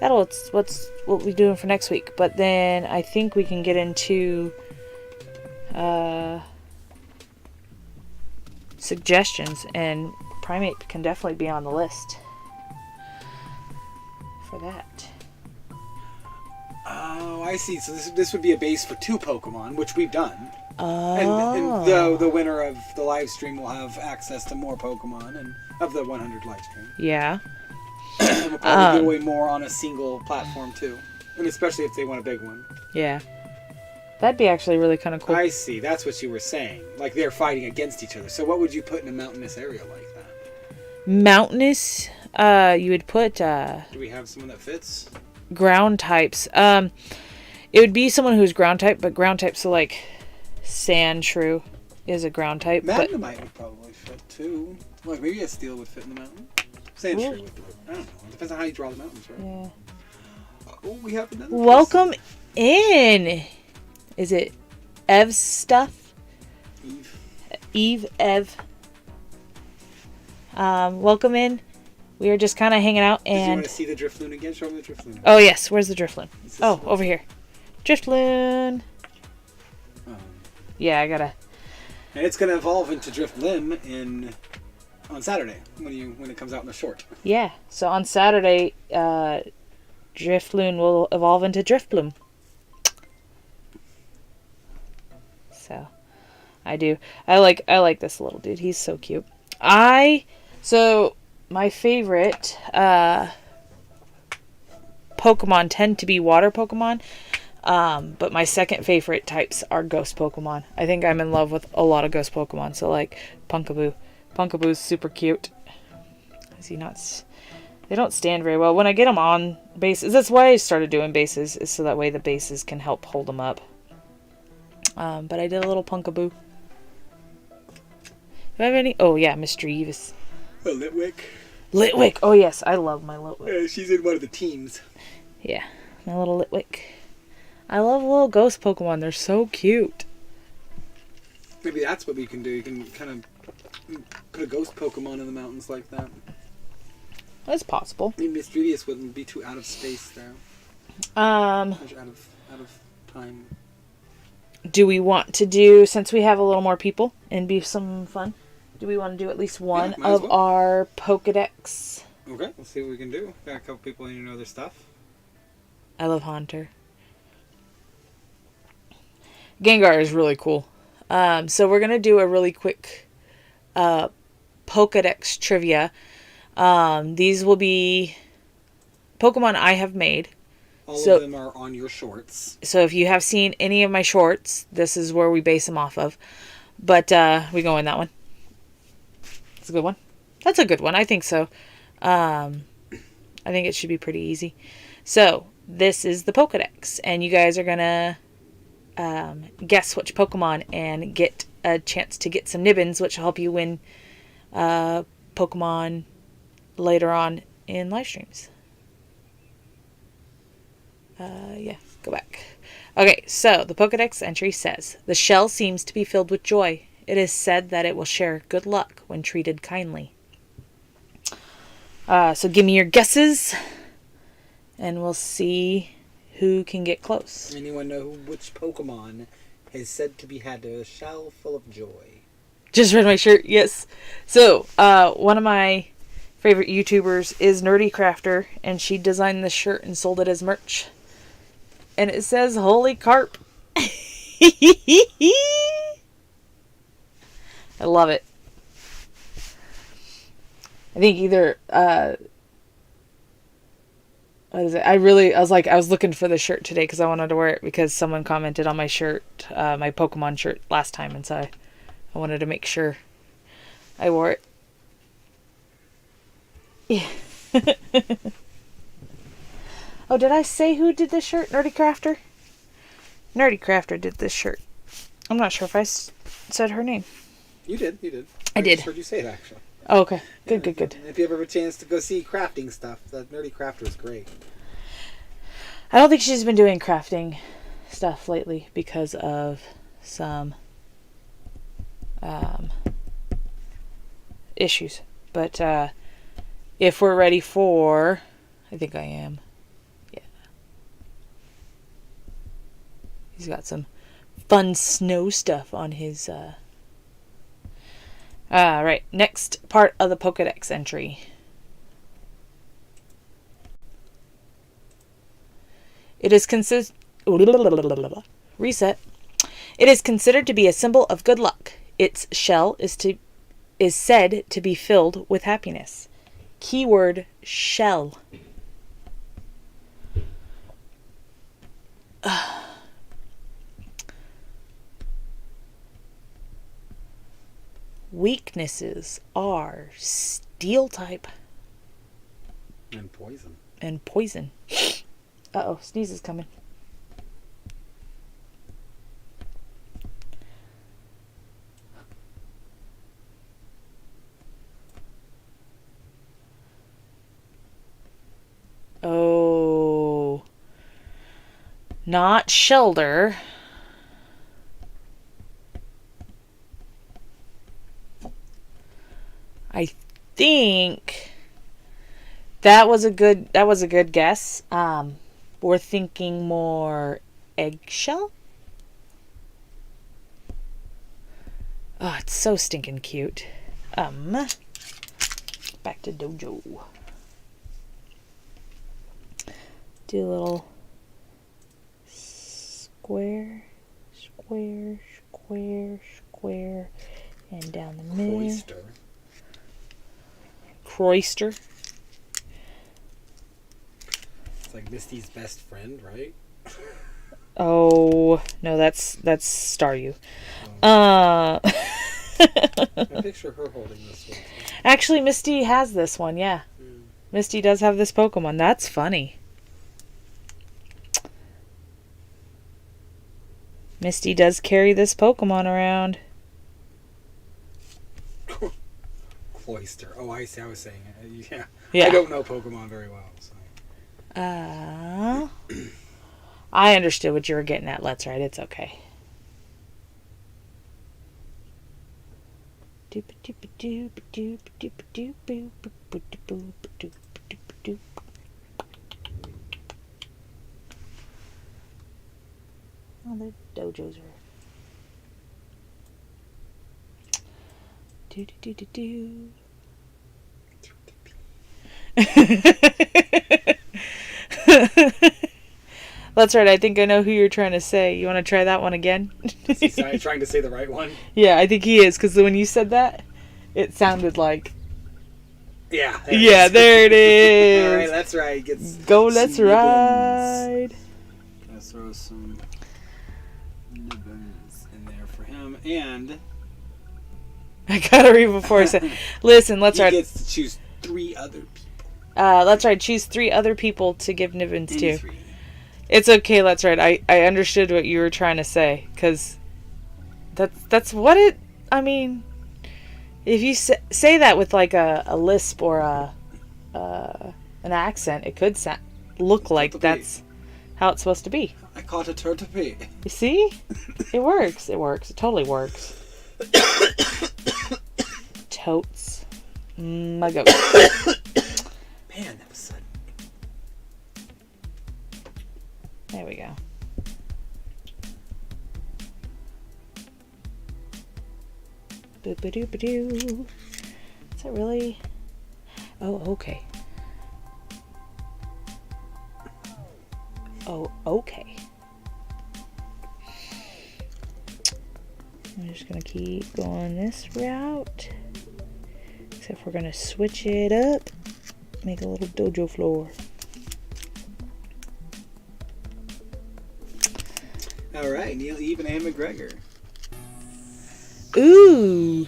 that's what we're doing for next week. But then I think we can get into suggestions, and Primate can definitely be on the list for that. Oh, I see. So this would be a base for 2 Pokemon, which we've done. Oh. And the winner of the live stream will have access to more Pokemon and of the 100 live stream. Yeah. And we'll probably give away more on a single platform too, and especially if they want a big one. Yeah. That'd be actually really kind of cool. I see. That's what you were saying. Like they're fighting against each other. So what would you put in a mountainous area like that? Mountainous, you would put Do we have someone that fits? ground types. It would be someone who's ground type, but ground types, so like sand shrew is a ground type. Magnemite would probably fit too. Like maybe a steel would fit in the mountain. Sand shrew would do it. I don't know. It depends on how you draw the mountains, right? Yeah. Oh, we have another. Welcome in. Is it Ev's stuff? Ev. Welcome in. We were just kind of hanging out Did you and. want to see the Drifloon again? Show me the Drifloon. Oh yes, where's the Drifloon? Oh, one. over here. Drifloon. Yeah, I gotta. And it's gonna evolve into Drifloon on Saturday when it comes out in the short. Yeah, so on Saturday, Drifloon will evolve into Drifbloom. So, I do. I like this little dude. He's so cute. So my favorite Pokemon tend to be water Pokemon. But my second favorite types are ghost Pokemon. I think I'm in love with a lot of ghost Pokemon. So like Punkaboo. Punkaboo's super cute. Is he not? They don't stand very well. When I get them on bases, that's why I started doing bases, is so that way the bases can help hold them up. But I did a little Punkaboo. Do I have any? Oh yeah, Mischievous. A Litwick. Litwick. Oh yes, I love my Litwick. Yeah, she's in one of the teams. Yeah, my little Litwick. I love little ghost Pokemon. They're so cute. Maybe that's what we can do. You can kind of put a ghost Pokemon in the mountains like that. That's possible. Maybe Mischievous wouldn't be too out of space there. Out of time. Do we want to do, since we have a little more people and be some fun, do we want to do at least one of our Pokedex? Okay, we'll see what we can do. Got a couple people who know their stuff. I love Haunter. Gengar is really cool. So we're going to do a really quick Pokedex trivia. These will be Pokemon I have made. All of them are on your shorts. So if you have seen any of my shorts, this is where we base them off of. But we go in that one. It's a good one. That's a good one. I think so. I think it should be pretty easy. So this is the Pokedex. And you guys are going to guess which Pokemon and get a chance to get some Nibbins, which will help you win Pokemon later on in live streams. Yeah, go back. Okay, so the Pokedex entry says, the shell seems to be filled with joy. It is said that it will share good luck when treated kindly. So give me your guesses, and we'll see who can get close. Anyone know which Pokemon is said to be had a shell full of joy? Just read my shirt, yes. So, one of my favorite YouTubers is Nerdy Crafter, and she designed this shirt and sold it as merch. And it says, Holy Carp. I love it. I think either what is it? I was looking for the shirt today because I wanted to wear it because someone commented on my shirt, my Pokemon shirt last time, and so I wanted to make sure I wore it. Yeah. Oh, did I say who did this shirt? Nerdy Crafter? Nerdy Crafter did this shirt. I'm not sure if I said her name. You did. I did. Just heard you say it, actually. Oh, okay. Good. And if you ever have a chance to go see crafting stuff, that Nerdy Crafter is great. I don't think she's been doing crafting stuff lately because of some issues. But if we're ready for... I think I am. Yeah. He's got some fun snow stuff on his... right. Next part of the Pokedex entry. It is Reset. It is considered to be a symbol of good luck. Its shell is said to be filled with happiness. Keyword shell. Weaknesses are steel type. And poison. Uh-oh, sneeze is coming. Oh. Not Shelder. I think that was a good guess. We're thinking more eggshell. Oh, it's so stinking cute. Back to Dojo. Do a little square, and down the middle. Croyster. It's like Misty's best friend, right? Oh no, that's Staryu. I picture her holding this one. Actually, Misty has this one. Yeah, Misty does have this Pokemon. That's funny. Misty does carry this Pokemon around. Cloyster. Oh, I see. I was saying it. Yeah. Yeah. I don't know Pokemon very well. So. I understood what you were getting at. Let's Ride. It's okay. Oh, the dojos are. That's right. I think I know who you're trying to say. You want to try that one again? Is he trying to say the right one? Yeah, I think he is. Because when you said that, it sounded like... Yeah. There it is. All right, Let's Ride. Go, Let's Ride. Gonna throw some nibbons in there for him. And... I gotta read before I say... Listen, Let's Ride. He gets to choose 3 other people. Let's Ride. Choose 3 other people to give nibbons to. 3. It's okay, Let's Ride. I understood what you were trying to say. Because that's what it... I mean... If you say that with like a lisp or an accent, it could look like that's how it's supposed to be. I caught a turtle-pee. You see? It works. It works. It totally works. Totes. My goat. Man, that was sudden. There we go. Boop-a-doop-a-doo. Is that really... Oh, okay. Oh, okay. I'm just going to keep going this route. Except So if we're going to switch it up, make a little dojo floor. All right, Neil, Eve, and Anne McGregor. Ooh!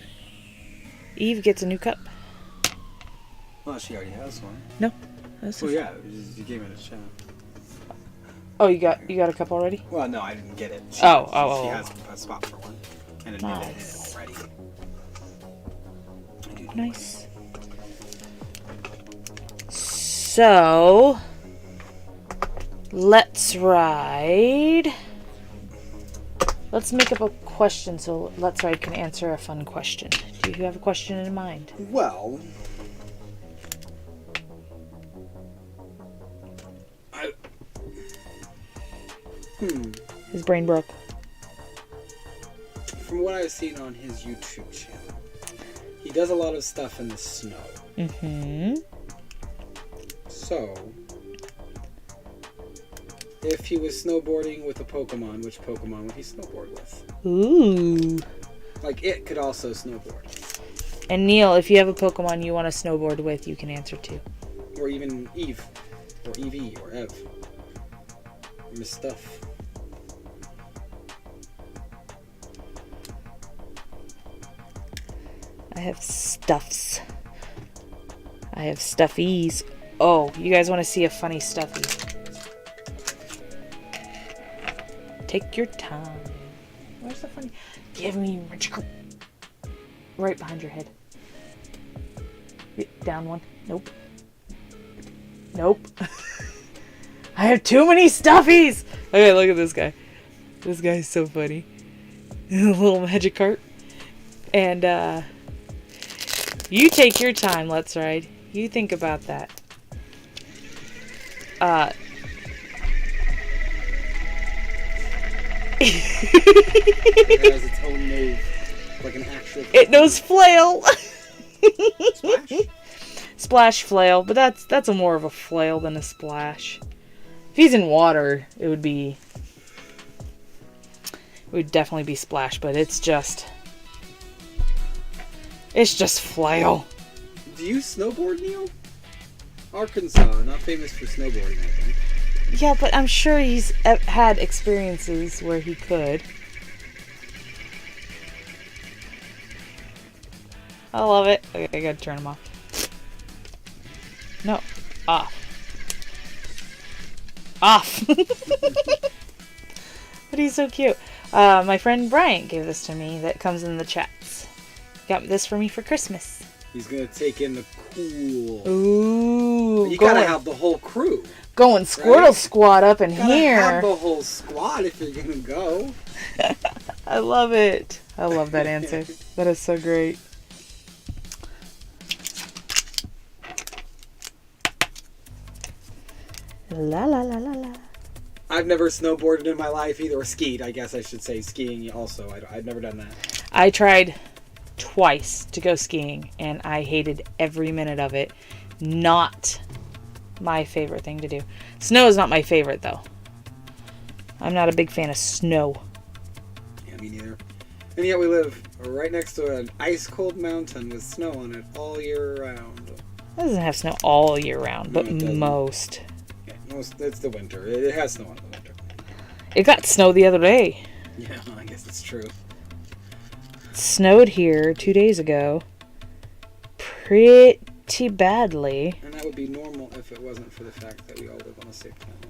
Eve gets a new cup. Well, she already has one. No. That's Well, yeah, you gave it a shot. Oh, you got a cup already? Well, no, I didn't get it. She has a spot for one. And admitted it already. Nice. So, let's ride. Let's make up a question so Let's Ride can answer a fun question. Do you have a question in mind? Well, His brain broke. From what I've seen on his YouTube channel, he does a lot of stuff in the snow. Mm-hmm. So, if he was snowboarding with a Pokemon, which Pokemon would he snowboard with? Ooh. Like, it could also snowboard. And Neil, if you have a Pokemon you want to snowboard with, you can answer too. Or even Eve. Or Eevee. Or Ev. Or Miss Stuff. I have stuffs. I have stuffies. Oh, you guys want to see a funny stuffy? Take your time. Where's the funny? Give me right behind your head. Down one. Nope. Nope. I have too many stuffies. Okay, look at this guy. This guy's so funny. A little Magikarp. And you take your time, Let's Ride. You think about that. It has its own move. Like an actual... It knows flail. Splash? Splash, flail, but that's a more of a flail than a splash. If he's in water, it would definitely be splash, but it's just flail. Do you snowboard, Neil? Arkansas, not famous for snowboarding, I think. Yeah, but I'm sure he's had experiences where he could. I love it. Okay, I gotta turn him off. No. Off. Off! But he's so cute. My friend Bryant gave this to me that comes in the chats. Got this for me for Christmas. He's gonna take in the cool. Ooh. You gotta have the whole crew. Going Squirtle Squad up in here. Have the whole squad if you're gonna go. I love it. I love that answer. That is so great. La la la la la. I've never snowboarded in my life either, or skied. I guess I should say skiing also. I've never done that. I tried twice to go skiing, and I hated every minute of it. Not my favorite thing to do. Snow is not my favorite, though. I'm not a big fan of snow. Yeah, me neither. And yet we live right next to an ice-cold mountain with snow on it all year round. It doesn't have snow all year round, but No, most. Yeah, it's the winter. It has snow in the winter. It got snow the other day. Yeah, I guess it's true. It snowed here 2 days ago. Pretty badly. And that would be normal if it wasn't for the fact that we all live on a safe planet.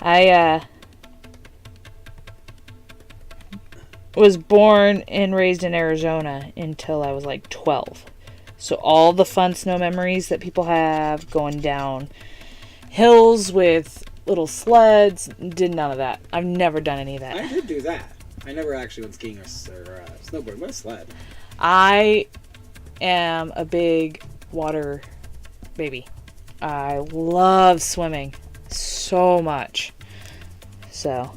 I was born and raised in Arizona until I was like 12. So all the fun snow memories that people have, going down hills with little sleds, did none of that. I've never done any of that. I did do that. I never actually went skiing or snowboarding. What a sled. I am a big water baby. I love swimming so much. So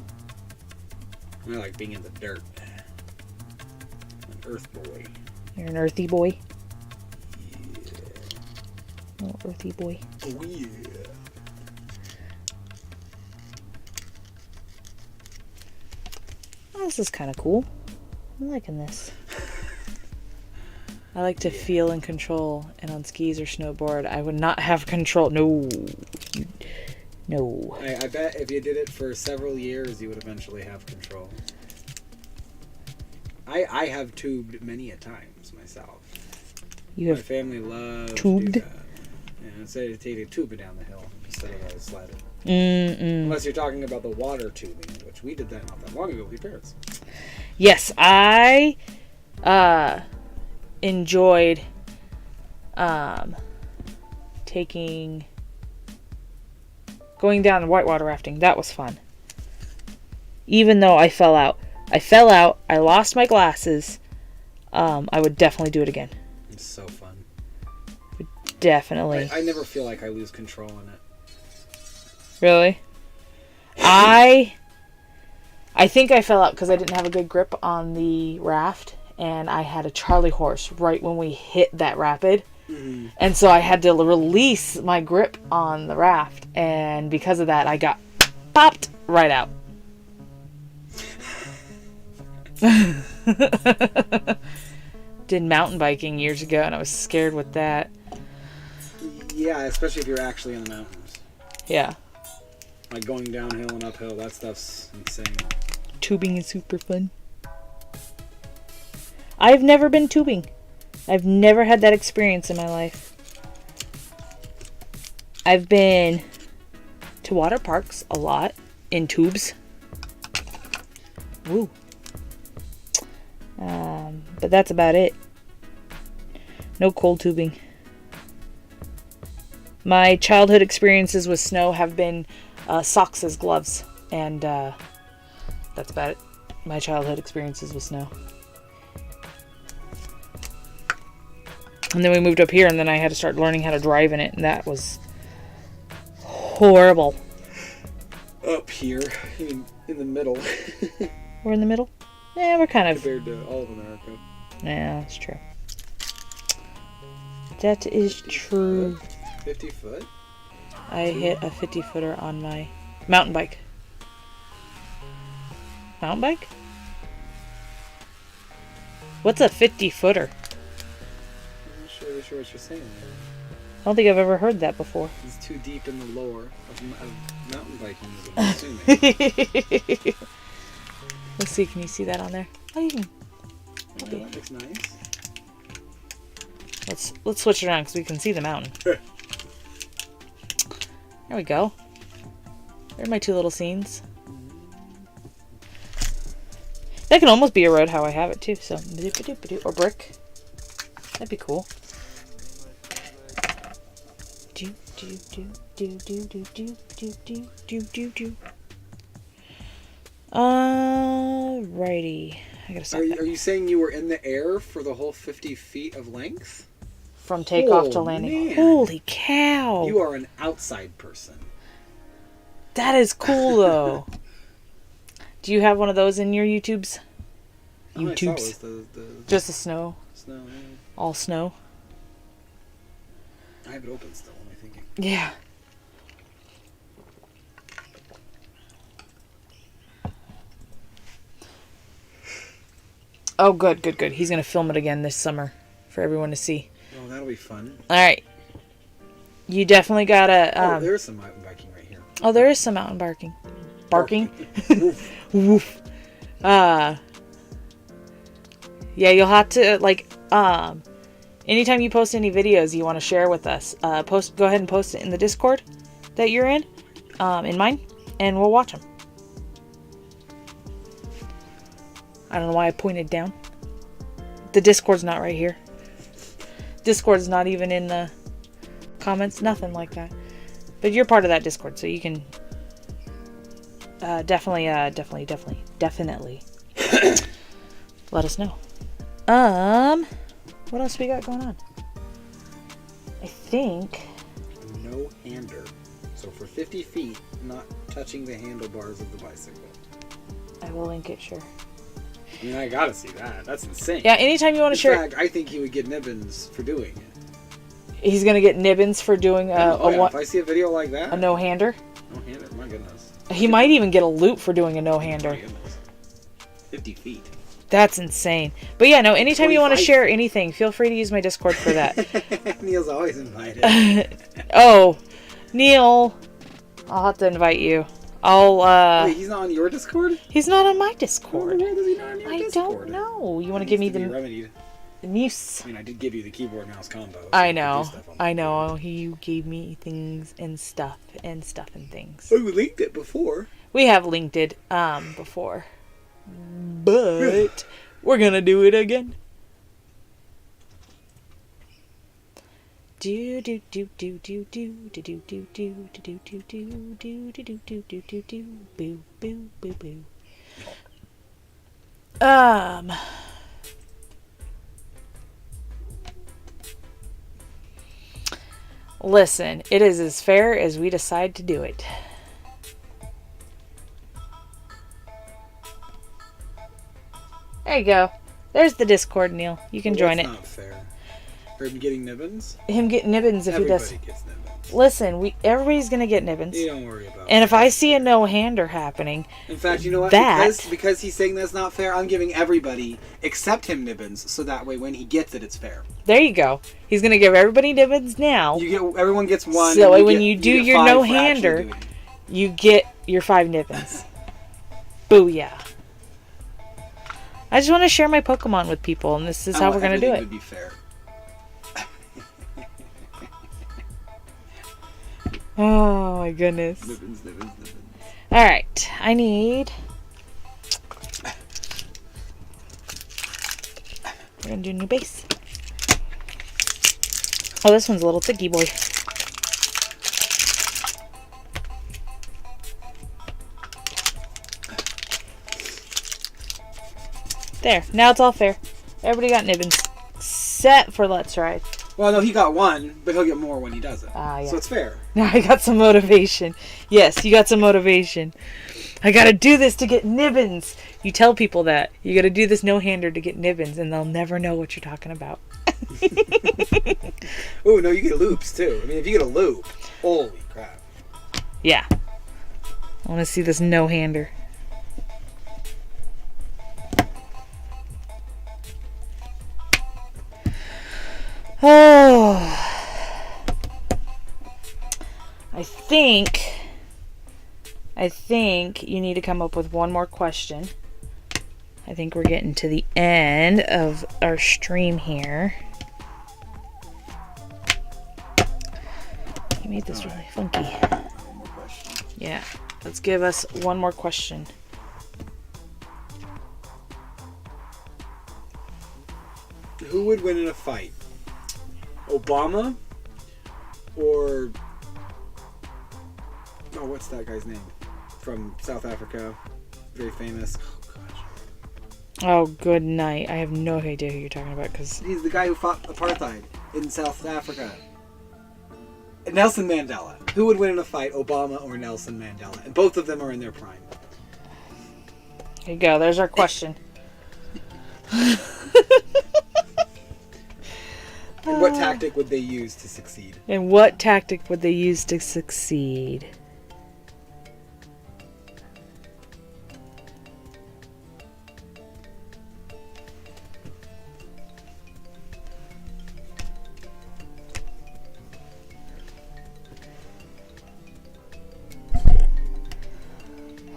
I like being in the dirt. I'm an earth boy. You're an earthy boy? Yeah. Little earthy boy. Oh yeah. Oh, this is kind of cool. I'm liking this. I like to feel in control, and on skis or snowboard, I would not have control. No. No. I bet if you did it for several years, you would eventually have control. I have tubed many a times myself. You have My family loves tubed? to do that. Yeah, instead of taking a tube it down the hill instead of sliding. Unless you're talking about the water tubing, which we did that not that long ago with your parents. Yes, I enjoyed going down whitewater rafting. That was fun. Even though I fell out. I lost my glasses. I would definitely do it again. It's so fun. Definitely. I never feel like I lose control in it. Really? I think I fell out because I didn't have a good grip on the raft, and I had a Charlie horse right when we hit that rapid. Mm-hmm. And so I had to release my grip on the raft, and because of that, I got popped right out. Did mountain biking years ago, and I was scared with that. Yeah, especially if you're actually in the mountains. Yeah. Like going downhill and uphill, that stuff's insane. Tubing is super fun. I've never been tubing. I've never had that experience in my life. I've been to water parks a lot in tubes. Woo. But that's about it. No cold tubing. My childhood experiences with snow have been socks as gloves, and that's about it. My childhood experiences with snow. And then we moved up here, and then I had to start learning how to drive in it, and that was horrible. Up here, you mean in the middle. We're in the middle? Yeah, we're kind of... Compared to all of America. Yeah, that's true. That is true. 50 foot? I hit a 50-footer on my mountain bike. Mountain bike? What's a 50-footer? I'm not sure what you're saying there. I don't think I've ever heard that before. It's too deep in the lore of mountain biking, is what I'm assuming. Let's see, can you see that on there? Oh, you can. Oh, that looks nice. Let's switch it around because we can see the mountain. There we go. There are my two little scenes. That can almost be a road how I have it too. So, or brick. That'd be cool. Alrighty. I gotta stop. Are you saying you were in the air for the whole 50 feet of length? From takeoff to landing. Man. Holy cow! You are an outside person. That is cool though. Do you have one of those in your YouTubes? All I saw was the just the snow. Snow. Yeah. All snow. I have it open still. What am I thinking? Yeah. Oh, good. He's gonna film it again this summer for everyone to see. Oh, that'll be fun. All right. You definitely gotta. There's some mountain biking right here. Oh, there is some mountain barking. Barking. Woof. Woof. Yeah, you'll have to anytime you post any videos you want to share with us, go ahead and post it in the Discord that you're in mine, and we'll watch them. I don't know why I pointed down. The Discord's not right here. Discord's not even in the comments, nothing like that. But you're part of that Discord, so you can definitely let us know. What else we got going on? I think No-hander. So for 50 feet, not touching the handlebars of the bicycle. I will link it, sure. I mean, I gotta see that. That's insane. Yeah, anytime you want to share. In fact, I think he would get Nibbins for doing it. He's gonna get Nibbins for doing if I see a video like that. A no-hander. No-hander, my goodness. He might even get a loot for doing a no-hander. My goodness. 50 feet. That's insane. But yeah, no, anytime you want to 25. share anything, feel free to use my Discord for that. Neil's always invited. Oh, Neil, I'll have to invite you. Wait, he's not on your Discord? He's not on my Discord. Why is he not on your Discord? I don't know. You want to give me the remedied. muse? I mean, I did give you the keyboard mouse combo. So I you can know. do stuff on I the know. You gave me things and stuff and things. Oh, we linked it before. We have linked it before. But we're gonna do it again. Do do do do do do do do do do do do do do do do do do do do boo boo boo boo. Listen, it is as fair as we decide to do it. There you go. There's the Discord, Neil. You can join it. That's not fair. For him getting nibbins? Him getting nibbins if he does. Everybody gets nibbins. Listen, everybody's gonna get nibbins. You don't worry about it. And if I see a no-hander happening, in fact, you know what? That Because he's saying that's not fair, I'm giving everybody except him nibbins, so that way when he gets it, it's fair. there you go. He's gonna give everybody nibbins now. Everyone gets one. So and when you do get your 5 for no-hander, actually doing it. you get your 5 nibbins. Booyah. I just want to share my Pokemon with people, and this is how we're gonna do Everything it. would be fair. Oh my goodness. Nibbins. Alright, I need... We're gonna do a new base. Oh, this one's a little thicky boy. There, now it's all fair. Everybody got nibbins. Set for Let's Ride. Well, no, he got 1, but he'll get more when he does it. Yeah. So it's fair. Now I got some motivation. Yes, you got some motivation. I gotta do this to get nibbins. You tell people that. You gotta do this no-hander to get nibbins, and they'll never know what you're talking about. Oh, no, you get loops, too. I mean, if you get a loop, holy crap. Yeah. I want to see this no-hander. Oh. I think you need to come up with one more question. I think we're getting to the end of our stream here. You made this really funky. One more question. Yeah. Let's give us one more question. Who would win in a fight? Obama? Or... Oh, what's that guy's name? From South Africa. Very famous. Oh, gosh. Oh, good night. I have no idea who you're talking about, because... He's the guy who fought apartheid in South Africa. Nelson Mandela. Who would win in a fight, Obama or Nelson Mandela? And both of them are in their prime. Here you go. There's our question. And what tactic would they use to succeed? And what tactic would they use to succeed?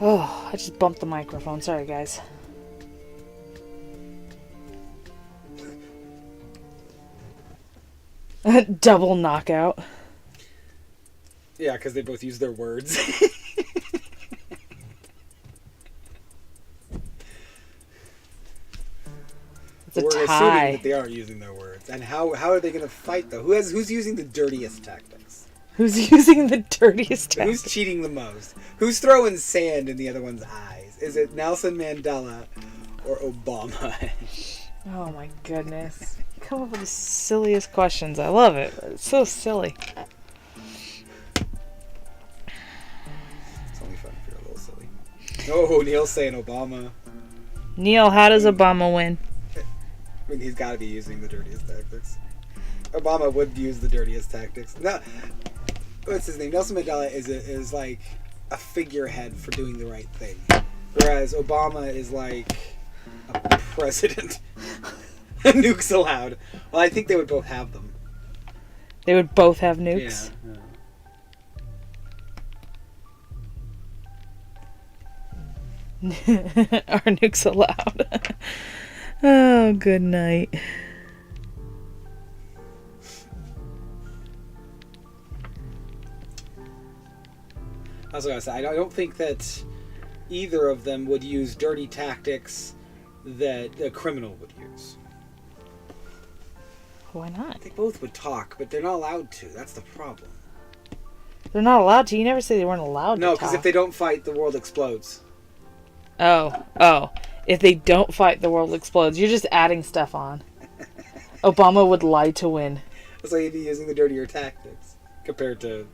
Oh, I just bumped the microphone. Sorry, guys. Double knockout. Yeah, because they both use their words. It's a We're assuming tie. that they aren't using their words. And how are they going to fight, though? Who's using the dirtiest tactics? Who's using the dirtiest Who's tactic? cheating the most? Who's throwing sand in the other one's eyes? Is it Nelson Mandela or Obama? Oh my goodness. You come up with the silliest questions. I love it. It's so silly. It's only fun if you're a little silly. Oh, Neil's saying Obama. Neil, how does Obama win? I mean, he's got to be using the dirtiest tactics. Obama would use the dirtiest tactics. No, what's his name? Nelson Mandela is like a figurehead for doing the right thing, whereas Obama is like a president. Nukes allowed. Well, I think they would both have them. They would both have nukes? Yeah. Are nukes allowed? Oh, good night. I was going to say, I don't think that either of them would use dirty tactics that a criminal would use. Why not? They both would talk, but they're not allowed to. That's the problem. They're not allowed to. You never say they weren't allowed to No, talk. because if they don't fight, the world explodes. Oh. If they don't fight, the world explodes. You're just adding stuff on. Obama would lie to win. So he'd be using the dirtier tactics compared to...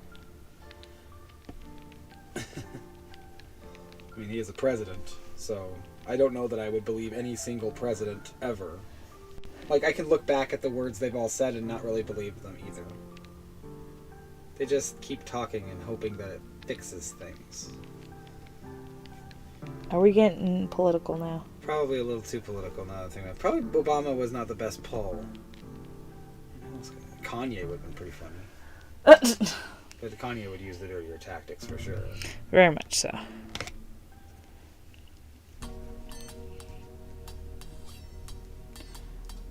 I mean, he is a president, so I don't know that I would believe any single president ever. Like, I can look back at the words they've all said and not really believe them either. They just keep talking and hoping that it fixes things. Are we getting political now? Probably a little too political now that I think about it. Probably Obama was not the best poll. Kanye would have been pretty funny. But Kanye would use the dirtier tactics for sure. Very much so.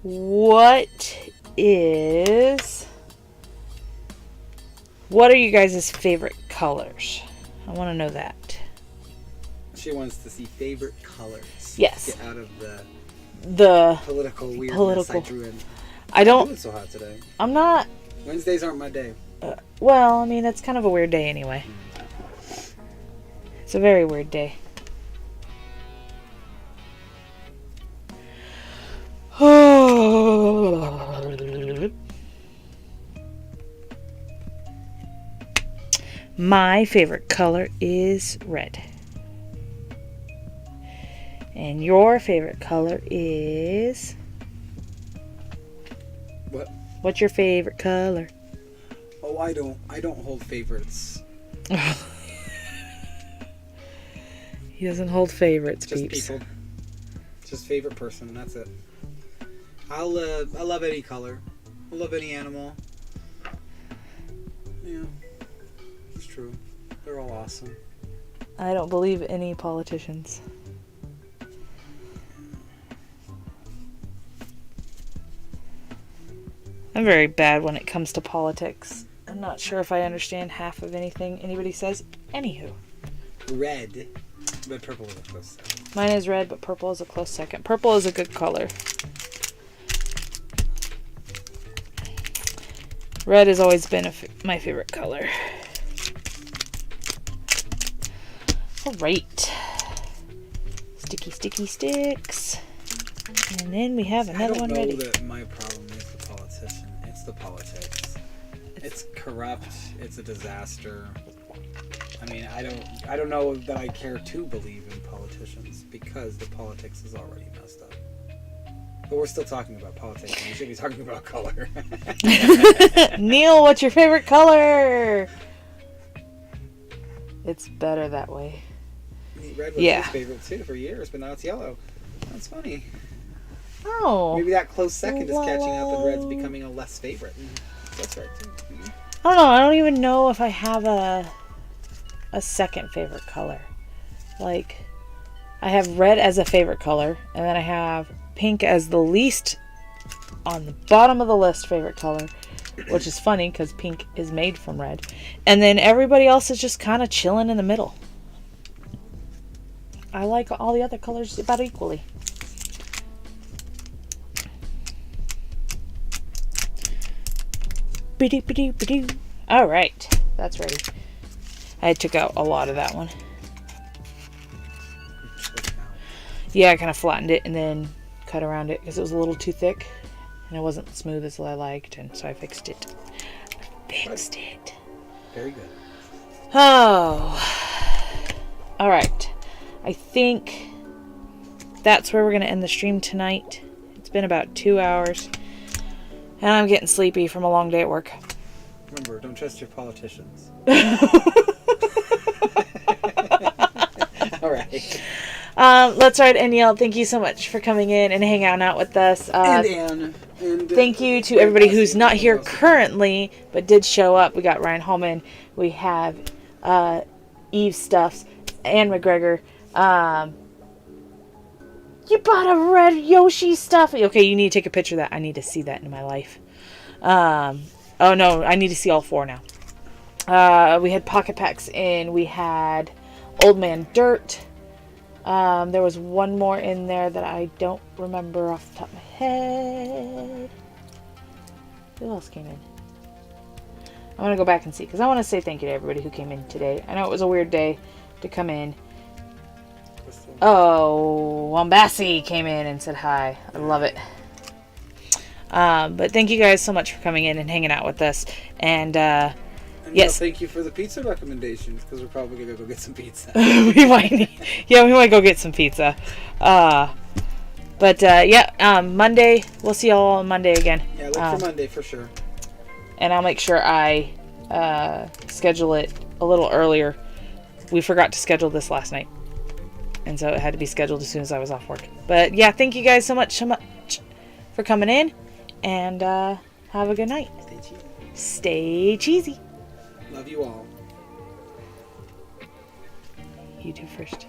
What are you guys' favorite colors? I want to know that. She wants to see favorite colors. Yes. Get out of the The political weirdness political. I drew in. I don't. It's so hot today. I'm not. Wednesdays aren't my day. Well, I mean, it's kind of a weird day anyway. It's a very weird day. My favorite color is red. And your favorite color is... What? What's your favorite color? Oh, I don't hold favorites. He doesn't hold favorites, Just peeps. people. Just favorite person. That's it. I love any color. I love any animal. Yeah, it's true. They're all awesome. I don't believe any politicians. I'm very bad when it comes to politics. I'm not sure if I understand half of anything anybody says. Anywho. Red. But purple is a close second. Mine is red, but purple is a close second. Purple is a good color. Red has always been my favorite color. Alright. Sticky, sticky sticks. And then we have another one ready. I don't know that my problem is the politician. It's the politics. It's corrupt. It's a disaster. I mean, I don't know that I care to believe in politicians because the politics is already messed up. But we're still talking about politics, and we should be talking about color. Neil, what's your favorite color? It's better that way. Red was his favorite too for years, but now it's yellow. That's funny. Oh. Maybe that close second is catching up and red's becoming a less favorite. That's right too. I don't know. I don't even know if I have a second favorite color. Like, I have red as a favorite color, and then I have pink as the least on the bottom of the list favorite color, which is funny because pink is made from red. And then everybody else is just kind of chilling in the middle. I like all the other colors about equally. All right, that's ready. I took out a lot of that one. Yeah, I kind of flattened it and then cut around it because it was a little too thick and it wasn't smooth as I liked, and so I fixed it. Very good. Oh. All right. I think that's where we're going to end the stream tonight. It's been about 2 hours and I'm getting sleepy from a long day at work. Remember, don't trust your politicians. All right. Let's Ride and Yell, thank you so much for coming in and hanging out with us. And Anne. And, thank you to everybody who's not here currently, but did show up. We got Ryan Holman. We have Eve Stuffs, Ann McGregor. You bought a red Yoshi stuff. Okay, you need to take a picture of that. I need to see that in my life. Oh no, I need to see all 4 now. We had Pocket Packs in. We had Old Man Dirt. There was one more in there that I don't remember off the top of my head. Who else came in? I want to go back and see because I want to say thank you to everybody who came in today. I know it was a weird day to come in. Oh, Wombassi came in and said hi. I love it. But thank you guys so much for coming in and hanging out with us. And yes, thank you for the pizza recommendations because we're probably gonna go get some pizza. we might go get some pizza. Monday we'll see y'all on Monday again. Yeah, look for Monday for sure. And I'll make sure I schedule it a little earlier. We forgot to schedule this last night. And so it had to be scheduled as soon as I was off work. But yeah, thank you guys so much for coming in. And have a good night. Stay cheesy. Stay cheesy. Love you all. You do first.